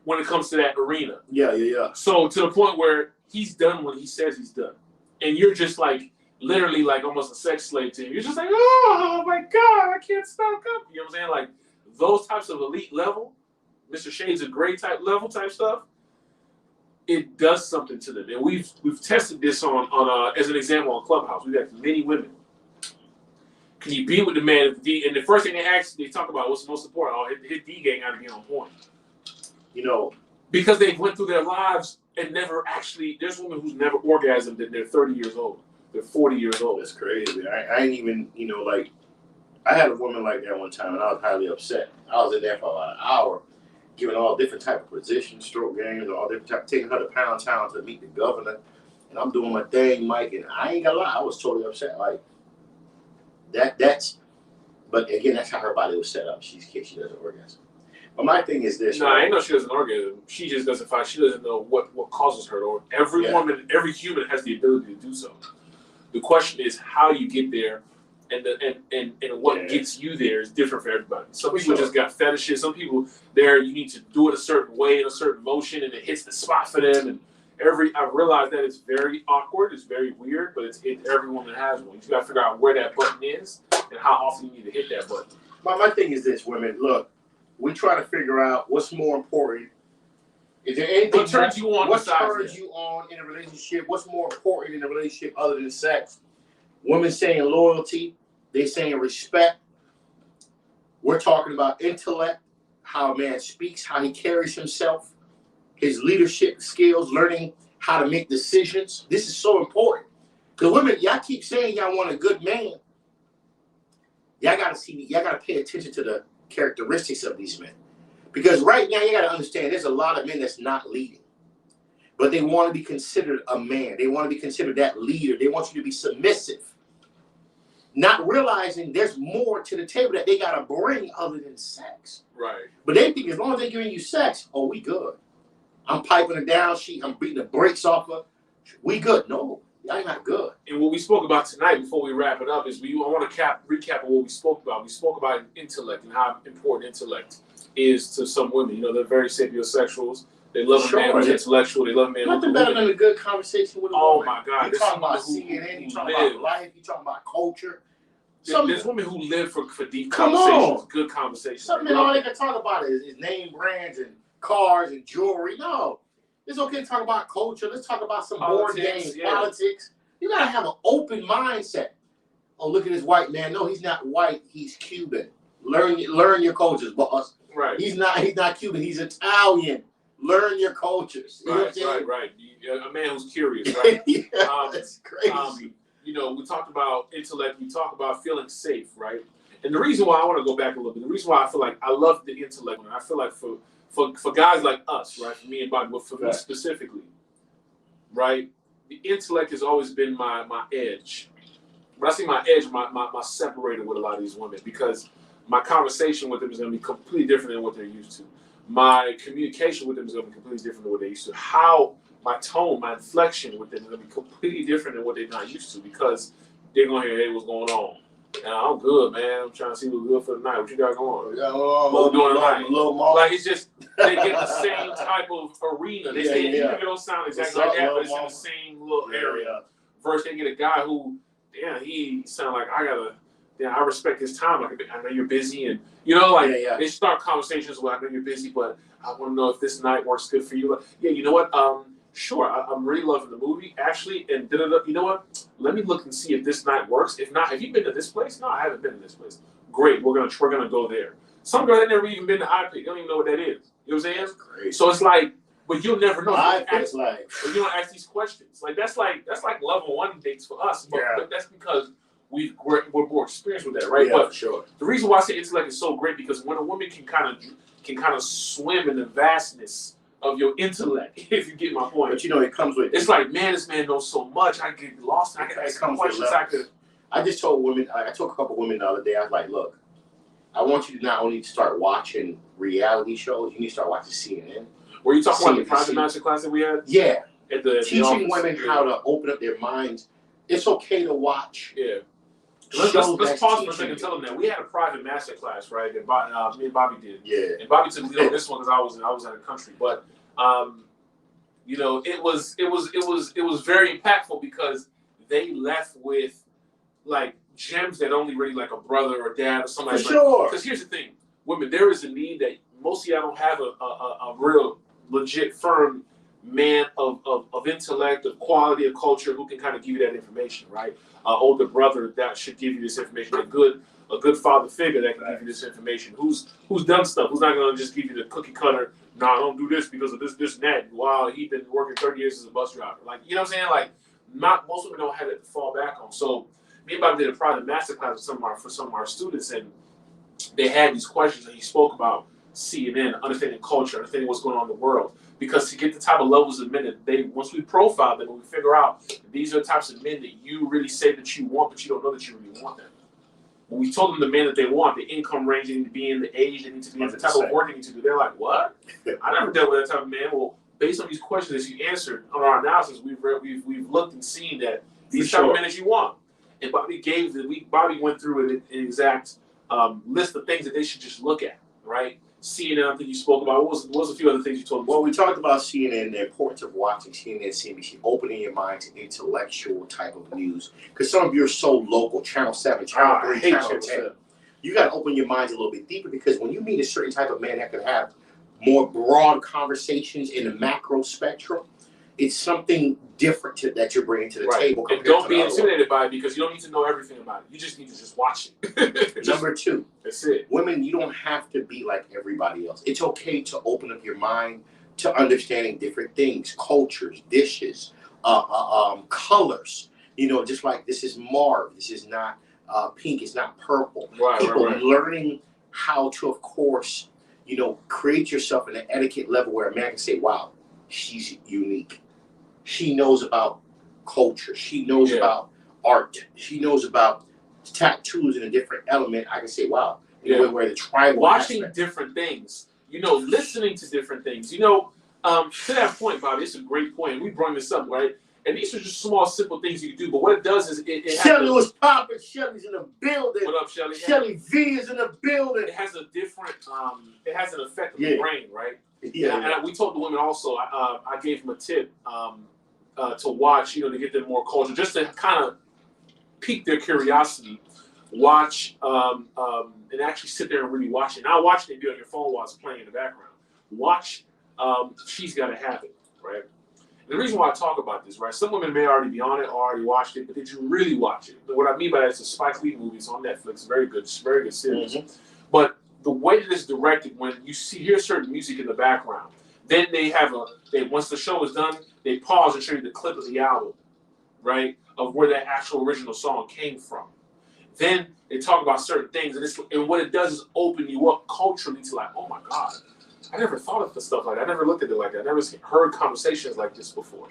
Speaker 2: when it comes to that arena.
Speaker 1: Yeah.
Speaker 2: So to the point where he's done what he says he's done, and you're just like literally like almost a sex slave to him. You're just like, oh my God, I can't stop up. You know what I'm saying? Like those types of elite level, Mr. Shades of Grey type level type stuff. It does something to them, and we've tested this on as an example on Clubhouse. We've had many women. Can you be with the man? And the first thing they talk about what's the most important. Oh, his D game got to be on point. Because they went through their lives and never actually. There's women who's never orgasmed and they're 30 years old. They're 40 years old.
Speaker 1: That's crazy. I ain't even like. I had a woman like that one time, and I was highly upset. I was in there for about an hour. Giving all different type of positions, stroke games, all different type, taking her to Pound Town to meet the governor, and I'm doing my thing, Mike, and I ain't gonna lie, I was totally upset. Like but again, that's how her body was set up. She doesn't orgasm. But my thing is this.
Speaker 2: No, I ain't know she doesn't orgasm. She just doesn't find. She doesn't know what causes her to orgasm. Every woman, every human has the ability to do so. The question is how you get there. And what gets you there is different for everybody. Some people just got fetishes. Some people you need to do it a certain way in a certain motion, and it hits the spot for them. And I realize that it's very awkward, it's very weird, but it's every woman has one. You got to figure out where that button is and how often you need to hit that button.
Speaker 1: My thing is this, women. Look, we try to figure out what's more important. Is there anything
Speaker 2: what turns you on?
Speaker 1: What turns you on in a relationship? What's more important in a relationship other than sex? Women saying loyalty, they saying respect. We're talking about intellect, how a man speaks, how he carries himself, his leadership skills, learning how to make decisions. This is so important. Because women, y'all keep saying y'all want a good man. Y'all gotta pay attention to the characteristics of these men. Because right now, you gotta understand there's a lot of men that's not leading. But they want to be considered a man. They want to be considered that leader. They want you to be submissive. Not realizing there's more to the table that they got to bring other than sex.
Speaker 2: Right.
Speaker 1: But they think as long as they're giving you sex, we good. I'm piping her down. I'm beating the brakes off her. We good. No, y'all not good.
Speaker 2: And what we spoke about tonight before we wrap it up is I want to recap of what we spoke about. We spoke about intellect and how important intellect is to some women. They're very sapiosexuals. They love a man who's intellectual. They love a man who's
Speaker 1: nothing better than a good conversation with a woman.
Speaker 2: Oh my God!
Speaker 1: You're talking about CNN. You're talking about life. You're talking about culture.
Speaker 2: There's women who live for deep conversations, good conversations.
Speaker 1: Some men all they can talk about is name brands and cars and jewelry. No, it's okay to talk about culture. Let's talk about some board games, politics. You gotta have an open mindset. Oh, look at this white man. No, he's not white. He's Cuban. Learn your cultures, boss.
Speaker 2: Right.
Speaker 1: He's not Cuban. He's Italian. Learn your cultures.
Speaker 2: Right. A man who's curious, right?
Speaker 1: That's crazy.
Speaker 2: We talked about intellect. We talked about feeling safe, right? And the reason why I want to go back a little bit, the reason why I feel like I love the intellect, I feel like for guys like us, right, for me and Bobby, but for me specifically, right, the intellect has always been my edge. When I say my edge, my separator with a lot of these women, because my conversation with them is going to be completely different than what they're used to. My communication with them is going to be completely different than what they're used to. How my tone, my inflection with them is going to be completely different than what they're not used to, because they're going to hear, hey, what's going on? I'm good, man. I'm trying to see what's good for the night. What you got going? What we doing tonight? Like, it's just, they get the same type of arena. They say, even if it don't sound exactly like that, but it's in the same little area. First, they get a guy who, he sound like, I gotta yeah, I respect his time. Like, I know you're busy, and like they start conversations where I know you're busy, but I want to know if this night works good for you. Like, yeah, you know what? Sure, I'm really loving the movie actually, and you know what? Let me look and see if this night works. If not, have you been to this place? No, I haven't been to this place. Great, we're gonna go there. Some girl that never even been to iPic, they don't even know what that is. You know what I'm saying?
Speaker 1: That's great.
Speaker 2: So it's like, but you'll never know.
Speaker 1: But
Speaker 2: you don't ask these questions. Like that's like level 1 dates for us. But that's because we're more experienced with that, right?
Speaker 1: Yeah,
Speaker 2: but
Speaker 1: for sure.
Speaker 2: The reason why I say intellect is so great because when a woman can kind of swim in the vastness of your intellect, if you get my point.
Speaker 1: But it comes with.
Speaker 2: It's like, man, this man knows so much. I get lost. I can ask questions.
Speaker 1: I just told women. I told a couple women the other day. I was like, look, I want you to not only start watching reality shows, you need to start watching CNN.
Speaker 2: Were you talking about the private master class that we had?
Speaker 1: Yeah.
Speaker 2: At the
Speaker 1: teaching women how to open up their minds. It's okay to watch.
Speaker 2: Yeah. Let's pause for a second and tell them that we had a private master class, right? That me and Bobby did. Yeah. And Bobby took the lead on this one because I was out of the country. But it was very impactful because they left with like gems that only really like a brother or dad or somebody.
Speaker 1: For sure.
Speaker 2: Because here's the thing, women, there is a need that most of y'all don't have a real legit firm man of intellect, of quality, of culture who can kind of give you that information, right? Older brother that should give you this information. A good father figure that can give you this information. Who's done stuff? Who's not going to just give you the cookie cutter? No, don't do this because of this, and that. Wow, he's been working 30 years as a bus driver. Like, you know what I'm saying? Like, most women don't have it to fall back on. So, me and Bob did a private masterclass for some of our students, and they had these questions, and he spoke about CNN, understanding culture, understanding what's going on in the world. Because to get the type of levels of men that once we profile them, when we figure out these are the types of men that you really say that you want, but you don't know that you really want them. When we told them the men that they want, the income range they need to be in, the age they need to be in, the type of work they need to do, they're like, what? I never dealt with that type of man. Well, based on these questions that you answered on our analysis, we've looked and seen that these type of men that you want. And Bobby went through an exact list of things that they should just look at, right? CNN, I think you spoke about. What was a few other things you told me?
Speaker 1: Well, we talked about CNN, the importance of watching CNN, CNBC, opening your mind to intellectual type of news. Because some of you are so local, Channel 7, Channel 3, Channel 10. You got to open your minds a little bit deeper because when you meet a certain type of man that can have more broad conversations in the macro spectrum, it's something different that you're bringing to the table.
Speaker 2: And don't be intimidated by it because you don't need to know everything about it. You just need to just watch it.
Speaker 1: Number 2.
Speaker 2: That's it.
Speaker 1: Women, you don't have to be like everybody else. It's okay to open up your mind to understanding different things, cultures, dishes, colors. Just like this is mauve, this is not pink, it's not purple. People learning how to, of course, create yourself at an etiquette level where a man can say, wow, she's unique. She knows about culture. She knows about art. She knows about tattoos in a different element. I can say, wow, where the tribal
Speaker 2: watching
Speaker 1: aspect.
Speaker 2: Different things, listening to different things, to that point, Bobby, it's a great point. We brought this up, right? And these are just small, simple things you can do. But what it does is
Speaker 1: Shelly was popping. Shelly's in the building.
Speaker 2: What up, Shelly?
Speaker 1: Shelly V is in the building.
Speaker 2: It has a different, it has an effect on the brain, right?
Speaker 1: Yeah.
Speaker 2: And we told the women also, I gave them a tip to watch, to get them more culture, just to kind of pique their curiosity. Watch and actually sit there and really watch it. Not watching it be on your phone while it's playing in the background. Watch She's Gotta Have It, right? And the reason why I talk about this, right? Some women may already be on it or already watched it, but did you really watch it? What I mean by that is a Spike Lee movie. It's on Netflix. Very good series. Mm-hmm. But the way that it's directed, when you hear certain music in the background, then once the show is done, they pause and show you the clip of the album, right? Of where that actual original song came from. Then they talk about certain things, and what it does is open you up culturally to like, oh my God, I never thought of the stuff like that. I never looked at it like that. I never heard conversations like this before.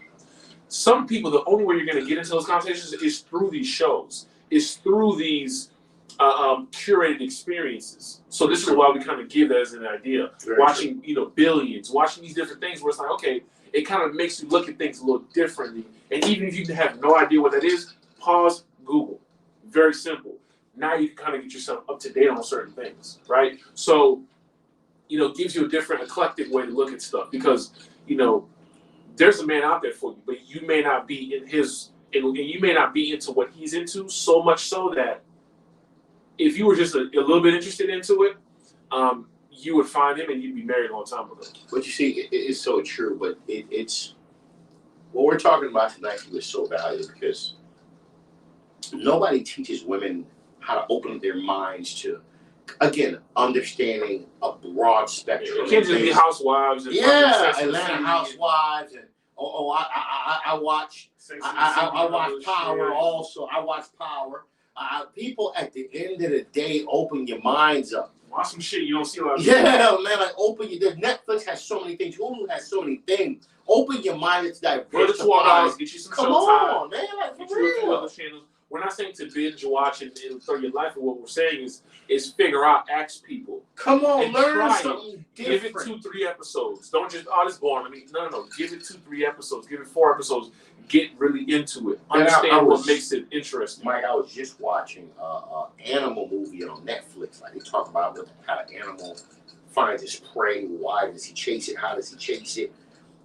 Speaker 2: Some people, the only way you're going to get into those conversations is through these shows, is through these curated experiences. So this is why we kind of give that as an idea. Watching, Billions, watching these different things where it's like, okay, it kind of makes you look at things a little differently. And even if you have no idea what that is, pause, Google. Very simple. Now you can kind of get yourself up to date on certain things, right? So, gives you a different eclectic way to look at stuff because, there's a man out there for you, but you may not be in his, and you may not be into what he's into so much so that if you were just a little bit interested into it, you would find him and you'd be married a long time ago.
Speaker 1: But you see, it is so true. But it's what we're talking about tonight is so valuable because nobody teaches women how to open their minds to, again, understanding a broad spectrum.
Speaker 2: It can't just be housewives. And
Speaker 1: Atlanta Housewives and I watch Power also. I watch Power. People at the end of the day open your minds up.
Speaker 2: Watch some shit you don't see a lot of.
Speaker 1: Yeah, man, like open your. Netflix has so many things. Hulu has so many things. Open your mind to diversify.
Speaker 2: Get you some
Speaker 1: Come on, man, like for real.
Speaker 2: Other channels. We're not saying to binge watch and throw your life. What we're saying is figure out, ask people.
Speaker 1: Come on, learn something different.
Speaker 2: Give it 2-3 episodes. Don't just this is boring. I mean, no. Give it 2-3 episodes. Give it 4 episodes. Get really into it. Understand what makes it interesting.
Speaker 1: Mike, I was just watching an animal movie on Netflix. Like they talk about how an animal finds his prey. Why does he chase it? How does he chase it?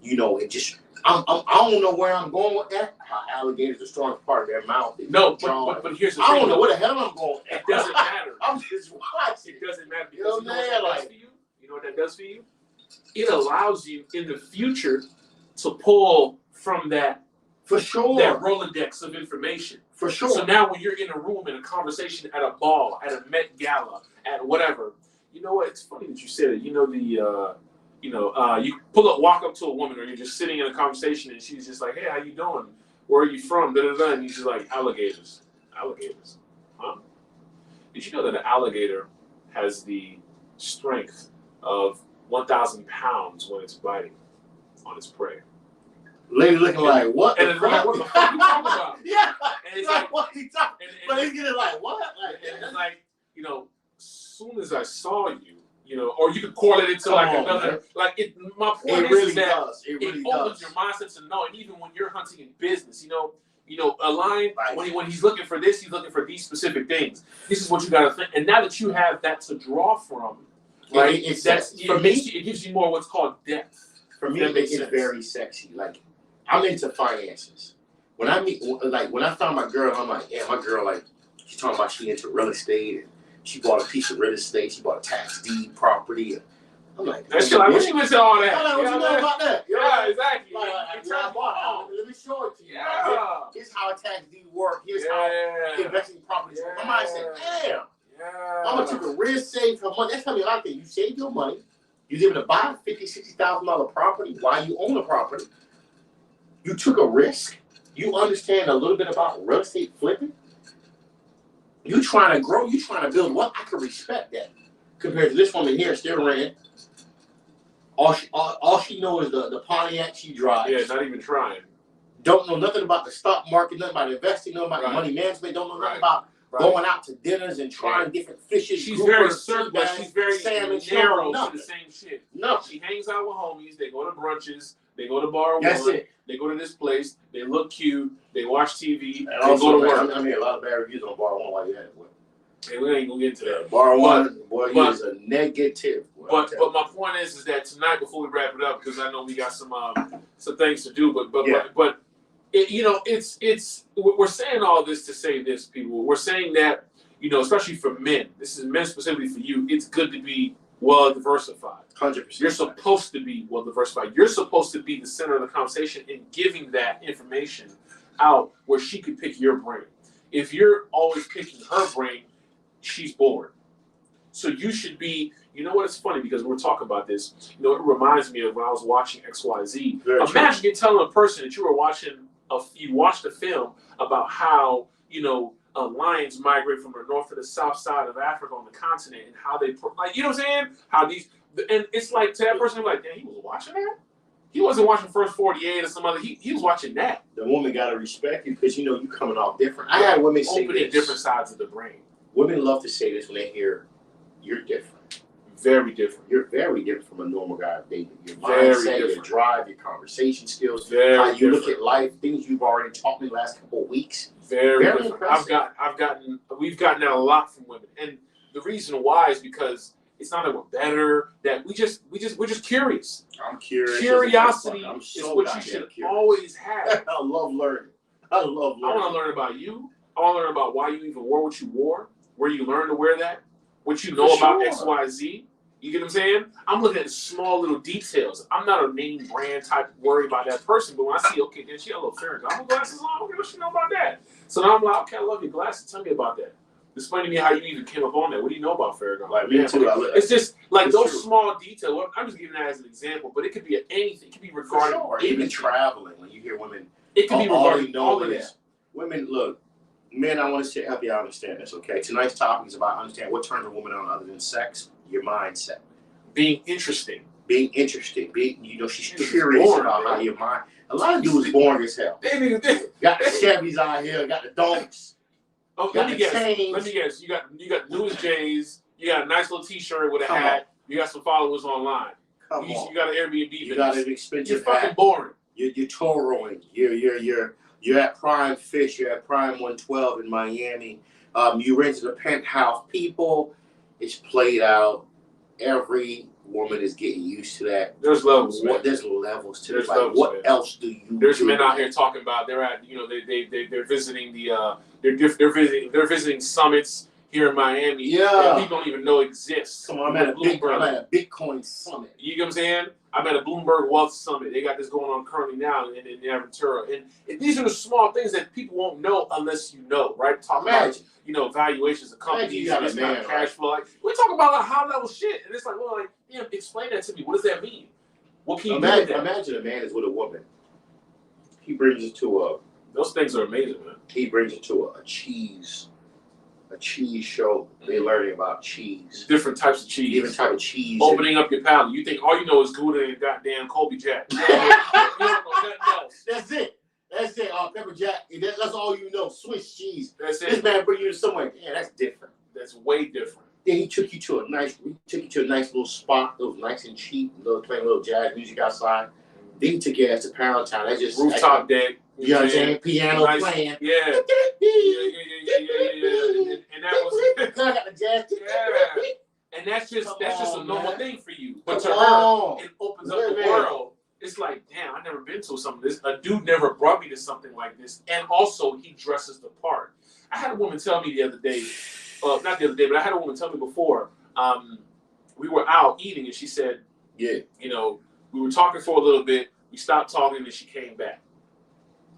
Speaker 1: You know, it just. I don't know where I'm going with that. How alligators are the strongest part of their mouth.
Speaker 2: No, but here's the thing.
Speaker 1: I don't know where the hell I'm going.
Speaker 2: It doesn't matter.
Speaker 1: I'm just watching.
Speaker 2: It doesn't matter because
Speaker 1: you know what that does for you?
Speaker 2: You know what that does for you? It allows you in the future to pull from that.
Speaker 1: For sure.
Speaker 2: That Rolodex of information.
Speaker 1: For sure.
Speaker 2: So now when you're in a room, in a conversation, at a ball, at a Met Gala, at whatever, you know what? It's funny that you said it. You know you walk up to a woman, or you're just sitting in a conversation, and she's just like, "Hey, how you doing? Where are you from?" Da da da. And she's like, "Alligators, alligators, huh?" Did you know that an alligator has the strength of 1,000 pounds when it's biting on its prey?
Speaker 1: Lady looking like, what?
Speaker 2: And it's like, what the fuck are you talking about?
Speaker 1: Yeah.
Speaker 2: And it's
Speaker 1: like, what are you talking about? But he's getting like, what?
Speaker 2: Like, and it's like, as soon as I saw you, or you could correlate it to another.
Speaker 1: Man.
Speaker 2: Like, my point
Speaker 1: it really
Speaker 2: is that
Speaker 1: does. It really
Speaker 2: opens your mindset to know. And even when you're hunting in business, a lion, right. when he's looking for this, he's looking for these specific things. This is what you got to think. And now that you have that to draw from, right? It gives you more what's called depth.
Speaker 1: For me, it's very sexy. Like, I'm into finances. When I found my girl, I'm like, yeah, my girl, like, she's talking about she into real estate, and she bought a piece of real estate, she bought a tax deed property. And I'm like,
Speaker 2: what you into all that?
Speaker 1: I'm like, what you know about that?
Speaker 2: Yeah, exactly.
Speaker 1: Let me show it to you.
Speaker 2: Yeah.
Speaker 1: Here's how a tax deed works. Here's how investing in properties work. My mind said, damn. Yeah. I'm going to take a risk, save her money. That's how me a lot of things. You save your money. You're able to buy a $50,000, $60,000 property while you own a property. You took a risk. You understand a little bit about real estate flipping. You trying to grow. You trying to build what? I can respect that. Compared to this woman here, still ran. All she knows is the Pontiac she drives.
Speaker 2: Yeah, not even trying.
Speaker 1: Don't know nothing about the stock market, nothing about investing, nothing about money management. Don't know nothing about going out to dinners and trying different fishes.
Speaker 2: She's very certain, but she's very narrow to the same shit.
Speaker 1: No,
Speaker 2: she hangs out with homies. They go to brunches. They go to bar one.
Speaker 1: That's it.
Speaker 2: They go to this place. They look cute. They watch TV.
Speaker 1: And
Speaker 2: they
Speaker 1: also,
Speaker 2: go to work.
Speaker 1: I mean, a lot of bad reviews on bar one while you had it.
Speaker 2: Hey, we ain't gonna get into that.
Speaker 1: Bar one, boy, is a negative.
Speaker 2: But my point is that tonight, before we wrap it up, because I know we got some things to do. But it's we're saying all this to say this, people. We're saying that especially for men. This is men specifically for you. It's good to be well diversified.
Speaker 1: 100%.
Speaker 2: You're supposed to be well diversified. You're supposed to be the center of the conversation and giving that information out where she could pick your brain. If you're always picking her brain, she's bored. So you should be, what, it's funny because we're talking about this. It reminds me of when I was watching XYZ. Imagine you're telling a person that you watched a film about how, lions migrate from the north to the south side of Africa on the continent and how they, you know what I'm saying? And it's like to that person, like, damn, he was watching that? He wasn't watching First 48 or some other, he was watching that.
Speaker 1: The woman got to respect you because, you coming off different. I had women say
Speaker 2: opening different sides of the brain.
Speaker 1: Women love to say this when they hear, you're different.
Speaker 2: Very different.
Speaker 1: You're very different from a normal guy dating. Your mindset, your drive, your conversation skills, how you look at life, things you've already taught me the last couple of weeks.
Speaker 2: Very different. We've gotten that a lot from women. And the reason why is because it's not that we're better, that we're just curious.
Speaker 1: I'm curious.
Speaker 2: Curiosity is what you should always have.
Speaker 1: I love learning. I want
Speaker 2: to learn about you. I want to learn about why you even wore what you wore where you learn to wear that, what you know about X, Y, Z. You get what I'm saying? I'm looking at small little details. I'm not a name brand type worried about that person, but when I see, okay, then she got a little Ferragamo glasses on, okay, what she know about that? So now I'm like, okay, I love your glasses. Tell me about that. Explain to me how you even came up on that. What do you know about Ferragamo?
Speaker 1: Like me too.
Speaker 2: It's just like those small details. I'm just giving that as an example, but it could be anything. It could be regarding
Speaker 1: even traveling. When you hear women,
Speaker 2: it could be regarding all of that.
Speaker 1: Women, look, men, I want to help you understand this, okay? Tonight's topic is about understanding what turns a woman on other than sex, your mindset.
Speaker 2: Being interesting.
Speaker 1: Being, she's curious about how your mind. A lot of dudes boring as hell. Got the Chevys out here, got the donks.
Speaker 2: Oh, let me guess. You got newest J's. You got a nice little T-shirt with a hat. You got some followers online. You got an Airbnb.
Speaker 1: You got an expensive
Speaker 2: You're fucking boring.
Speaker 1: You're Toroing. You're at Prime Fish. You're at Prime 112 in Miami. You rented a penthouse. People, it's played out. Every woman is getting used to that.
Speaker 2: There's levels.
Speaker 1: There's levels to it.
Speaker 2: Like,
Speaker 1: what else do you?
Speaker 2: There's men out here talking about they're visiting they're visiting summits here in Miami. That people don't even know exists.
Speaker 1: Come on, I'm at a Bitcoin summit.
Speaker 2: You get what I'm saying? I'm at a Bloomberg Wealth Summit. They got this going on currently now in Aventura. And these are the small things that people won't know unless you know, right? Talk about, valuations of companies, this kind of cash flow. Like, we talk about like high level shit. And it's like, well, explain that to me. What does that mean? What can you do with that? Imagine
Speaker 1: a man is with a woman. He brings it to
Speaker 2: those things are amazing, man.
Speaker 1: He brings it to a cheese show. They're learning about cheese.
Speaker 2: Different types of cheese.
Speaker 1: Different type of cheese.
Speaker 2: Opening up your palate. You think all you know is Gouda and goddamn Colby Jack. You don't know nothing else.
Speaker 1: That's it. Pepper Jack. That's all you know. Swiss cheese.
Speaker 2: That's it.
Speaker 1: This man bring you to somewhere. Yeah, that's different.
Speaker 2: That's way different.
Speaker 1: Then he took you to a nice little spot that was nice and cheap, playing a little jazz music outside. Then he took your ass to Pound Town. That's just
Speaker 2: rooftop deck.
Speaker 1: You know what I'm saying? Piano playing.
Speaker 2: Yeah. And that was
Speaker 1: I got the jazz.
Speaker 2: Yeah. And that's just a normal thing for you. But to her, it opens up the world. It's like, damn, I've never been to something this. A dude never brought me to something like this. And also, he dresses the part. I had a woman tell me the other day, not the other day, but I had a woman tell me before, we were out eating and she said, we were talking for a little bit. We stopped talking and she came back.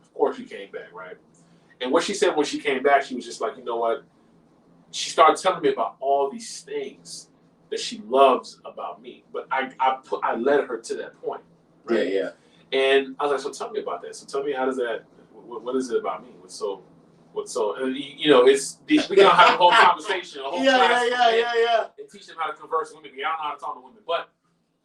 Speaker 2: Of course she came back, right? And what she said when she came back, she was just like, you know what? She started telling me about all these things that she loves about me. But I led her to that point. Right?
Speaker 1: Yeah.
Speaker 2: And I was like, so tell me about that. So tell me, how does that, what is it about me? What's so, and it's, we can have a whole conversation, a whole class.
Speaker 1: Yeah.
Speaker 2: And teach them how to converse with women. I don't know how to talk to women, but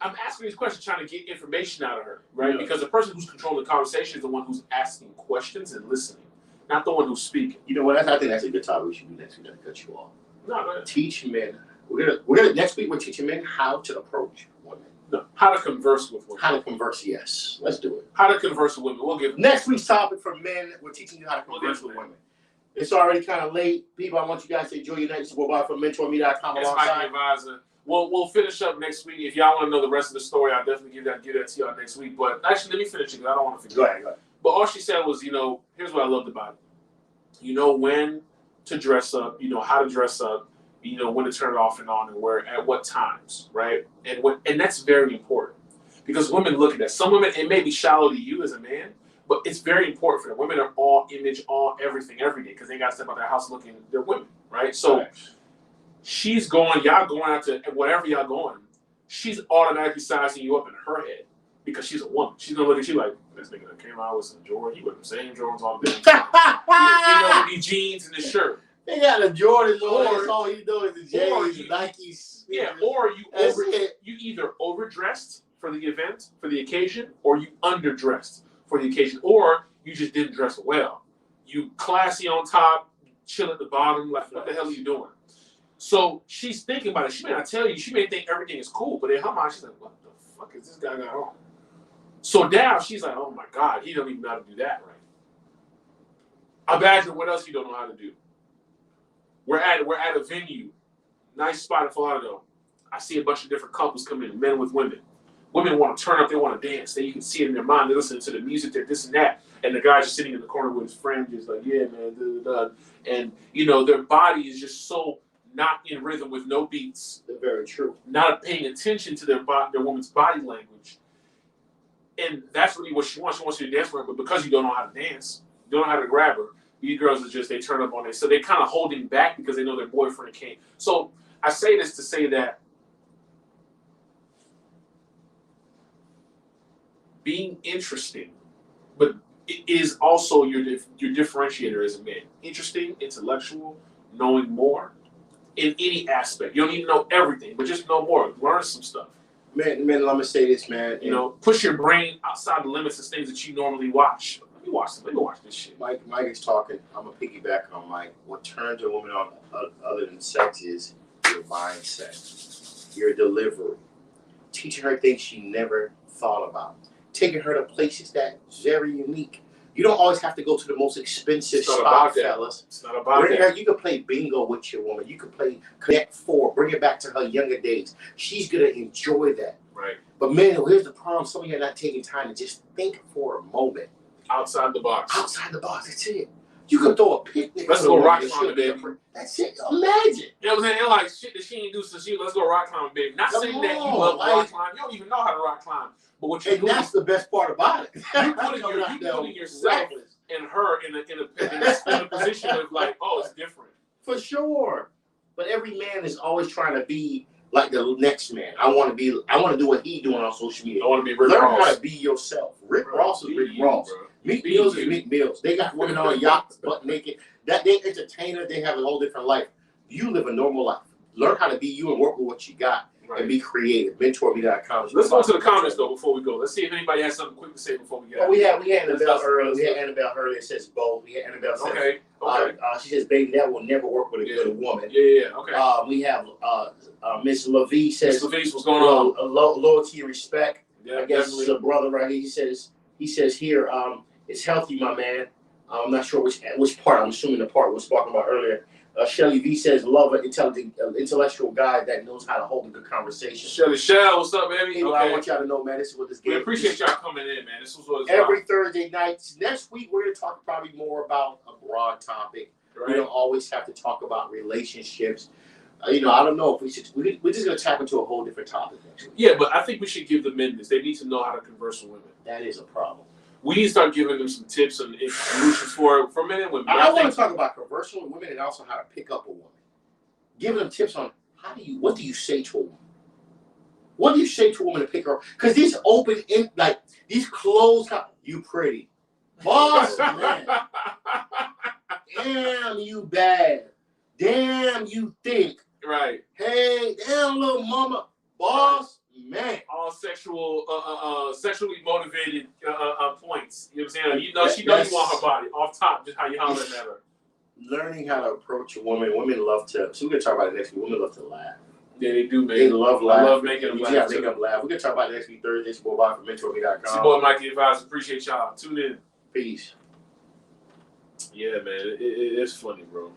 Speaker 2: I'm asking these questions, trying to get information out of her, right? Yeah. Because the person who's controlling the conversation is the one who's asking questions and listening, not the one who's speaking.
Speaker 1: You know what? I think that's a good topic we should do next week. To cut you off.
Speaker 2: No, go ahead.
Speaker 1: Teach men. We're gonna next week. We're teaching men how to approach women.
Speaker 2: No, how to converse with women.
Speaker 1: How to converse? Yes, let's do it.
Speaker 2: How to converse with women. We'll give
Speaker 1: next week's topic for men. We're teaching you how to converse with women. It's already kind of late, people. I want you guys to enjoy your night. Support by from Mentourme.com.
Speaker 2: That's my advisor. We'll finish up next week. If y'all want to know the rest of the story, I'll definitely give that to y'all next week. But actually, let me finish it because I don't want to forget.
Speaker 1: Go ahead.
Speaker 2: But all she said was, here's what I loved about it. You know when to dress up. You know how to dress up. You know when to turn it off and on, and where at what times, right? And that's very important because women look at that. Some women, it may be shallow to you as a man, but it's very important for them. Women are all image, all everything, every day because they got to step out their house looking. They're women, right? So. She's going, y'all going out to whatever y'all going. She's automatically sizing you up in her head because she's a woman. She's gonna look at you like, this nigga that came out with some Jordan. He with the same Jordans all the time. With these jeans and this shirt.
Speaker 1: They got the Jordans on. That's all you do is the J's, the Nikes.
Speaker 2: Yeah, or you either overdressed for the event, for the occasion, or you underdressed for the occasion, or you just didn't dress well. You classy on top, chill at the bottom. Like, what the hell are you doing? So she's thinking about it. She may not tell you. She may think everything is cool, but in her mind, she's like, what the fuck is this guy got on? So now she's like, oh my God, he don't even know how to do that right. Imagine what else he don't know how to do. We're at a venue, nice spot in Florida. I see a bunch of different couples come in, men with women. Women want to turn up, they want to dance. You can see it in their mind. They're listening to the music, they're this and that. And the guy's just sitting in the corner with his friend, just like, yeah, man, da, da, da. And, their body is just so not in rhythm with no beats.
Speaker 1: Very true.
Speaker 2: Not paying attention to their woman's body language. And that's really what she wants. She wants you to dance with her, but because you don't know how to dance, you don't know how to grab her, these girls are just, they turn up on it. So they're kind of holding back because they know their boyfriend came. So I say this to say that being interesting, but it is also your differentiator as a man. Interesting, intellectual, knowing more in any aspect. You don't need to know everything, but just know more. Learn some stuff.
Speaker 1: Man, let me say this, man.
Speaker 2: You know, push your brain outside the limits of things that you normally watch. Let me watch this shit.
Speaker 1: Mike is talking. I'm gonna piggyback on Mike. What turns a woman on other than sex is your mindset, your delivery, teaching her things she never thought about, taking her to places that's very unique. You don't always have to go to the most expensive spot, fellas.
Speaker 2: It's not about that.
Speaker 1: Her, you can play bingo with your woman. You can play Connect Four. Bring it back to her younger days. She's gonna enjoy that.
Speaker 2: Right.
Speaker 1: But man, here's the problem. Some of you are not taking time to just think for a moment.
Speaker 2: Outside the box.
Speaker 1: Outside the box. That's it. You can throw a picnic.
Speaker 2: Let's go rock climbing, baby.
Speaker 1: That's it. Imagine.
Speaker 2: You know what I'm saying? They're like shit that she ain't do, so let's go rock climbing, baby. Not saying that you love rock climbing. You don't even know how to rock climb. But what you
Speaker 1: and that's the best part about it.
Speaker 2: You putting yourself and her in a position of like, oh, it's different.
Speaker 1: For sure. But every man is always trying to be like the next man. I want to do what he's doing on social media.
Speaker 2: I want to be Rick
Speaker 1: Ross.
Speaker 2: Ross.
Speaker 1: Learn how to be yourself. Rick Ross is Rick Ross. Meek Mills is Meek Mills. They got women on yachts, butt naked. That they entertainer, they have a whole different life. You live a normal life. Learn how to be you and work with what you got. Right. And be creative. Mentourme.com.
Speaker 2: Let's go to the comments though before we go. Let's see if anybody has something quick to say before we get out.
Speaker 1: We had Annabelle earlier. We had Annabelle earlier that says both. We had Annabelle says
Speaker 2: okay.
Speaker 1: She says, baby, that will never work with a woman.
Speaker 2: Yeah, okay.
Speaker 1: We have Miss LaVie says,
Speaker 2: Miss LaVie, what's going on?
Speaker 1: Loyalty and respect.
Speaker 2: Yeah,
Speaker 1: I guess it's a brother right here. He says here, it's healthy, my man. I'm not sure which part. I'm assuming the part we were talking about earlier. Shelly V says, love an intellectual guy that knows how to hold a good conversation.
Speaker 2: Shell, what's up, baby?
Speaker 1: Hey, I want y'all to know, man, this is what this game is.
Speaker 2: We appreciate y'all coming in, man. This was what it's
Speaker 1: every Thursday night. Next week, we're going to talk probably more about a broad topic. Right. We don't always have to talk about relationships. I don't know if we're just going to tap into a whole different topic next week.
Speaker 2: Yeah, but I think we should give the men this. They need to know how to converse with women.
Speaker 1: That is a problem.
Speaker 2: We need to start giving them some tips and solutions for men and women.
Speaker 1: I want to talk about conversing with women and also how to pick up a woman. Giving them tips on what do you say to a woman? What do you say to a woman to pick her up? Because these these closed, you pretty. Boss, man. Damn, you bad. Damn, you think.
Speaker 2: Right.
Speaker 1: Hey, damn, little mama. Boss. Man,
Speaker 2: all sexually motivated points. You know what I'm saying? You know, she knows you want her body off top, just how you holler at her.
Speaker 1: Learning how to approach a woman. Women love to. So we're gonna talk about it next week. Women love to laugh.
Speaker 2: Yeah, they do, man.
Speaker 1: They love laughing.
Speaker 2: I love making them laugh.
Speaker 1: Make them laugh. We're gonna talk about it next week, Thursday. Support by from Mentourme.com.
Speaker 2: It's your boy Mikey Advisor. Appreciate y'all. Tune in.
Speaker 1: Peace.
Speaker 2: Yeah, man. It's funny, bro.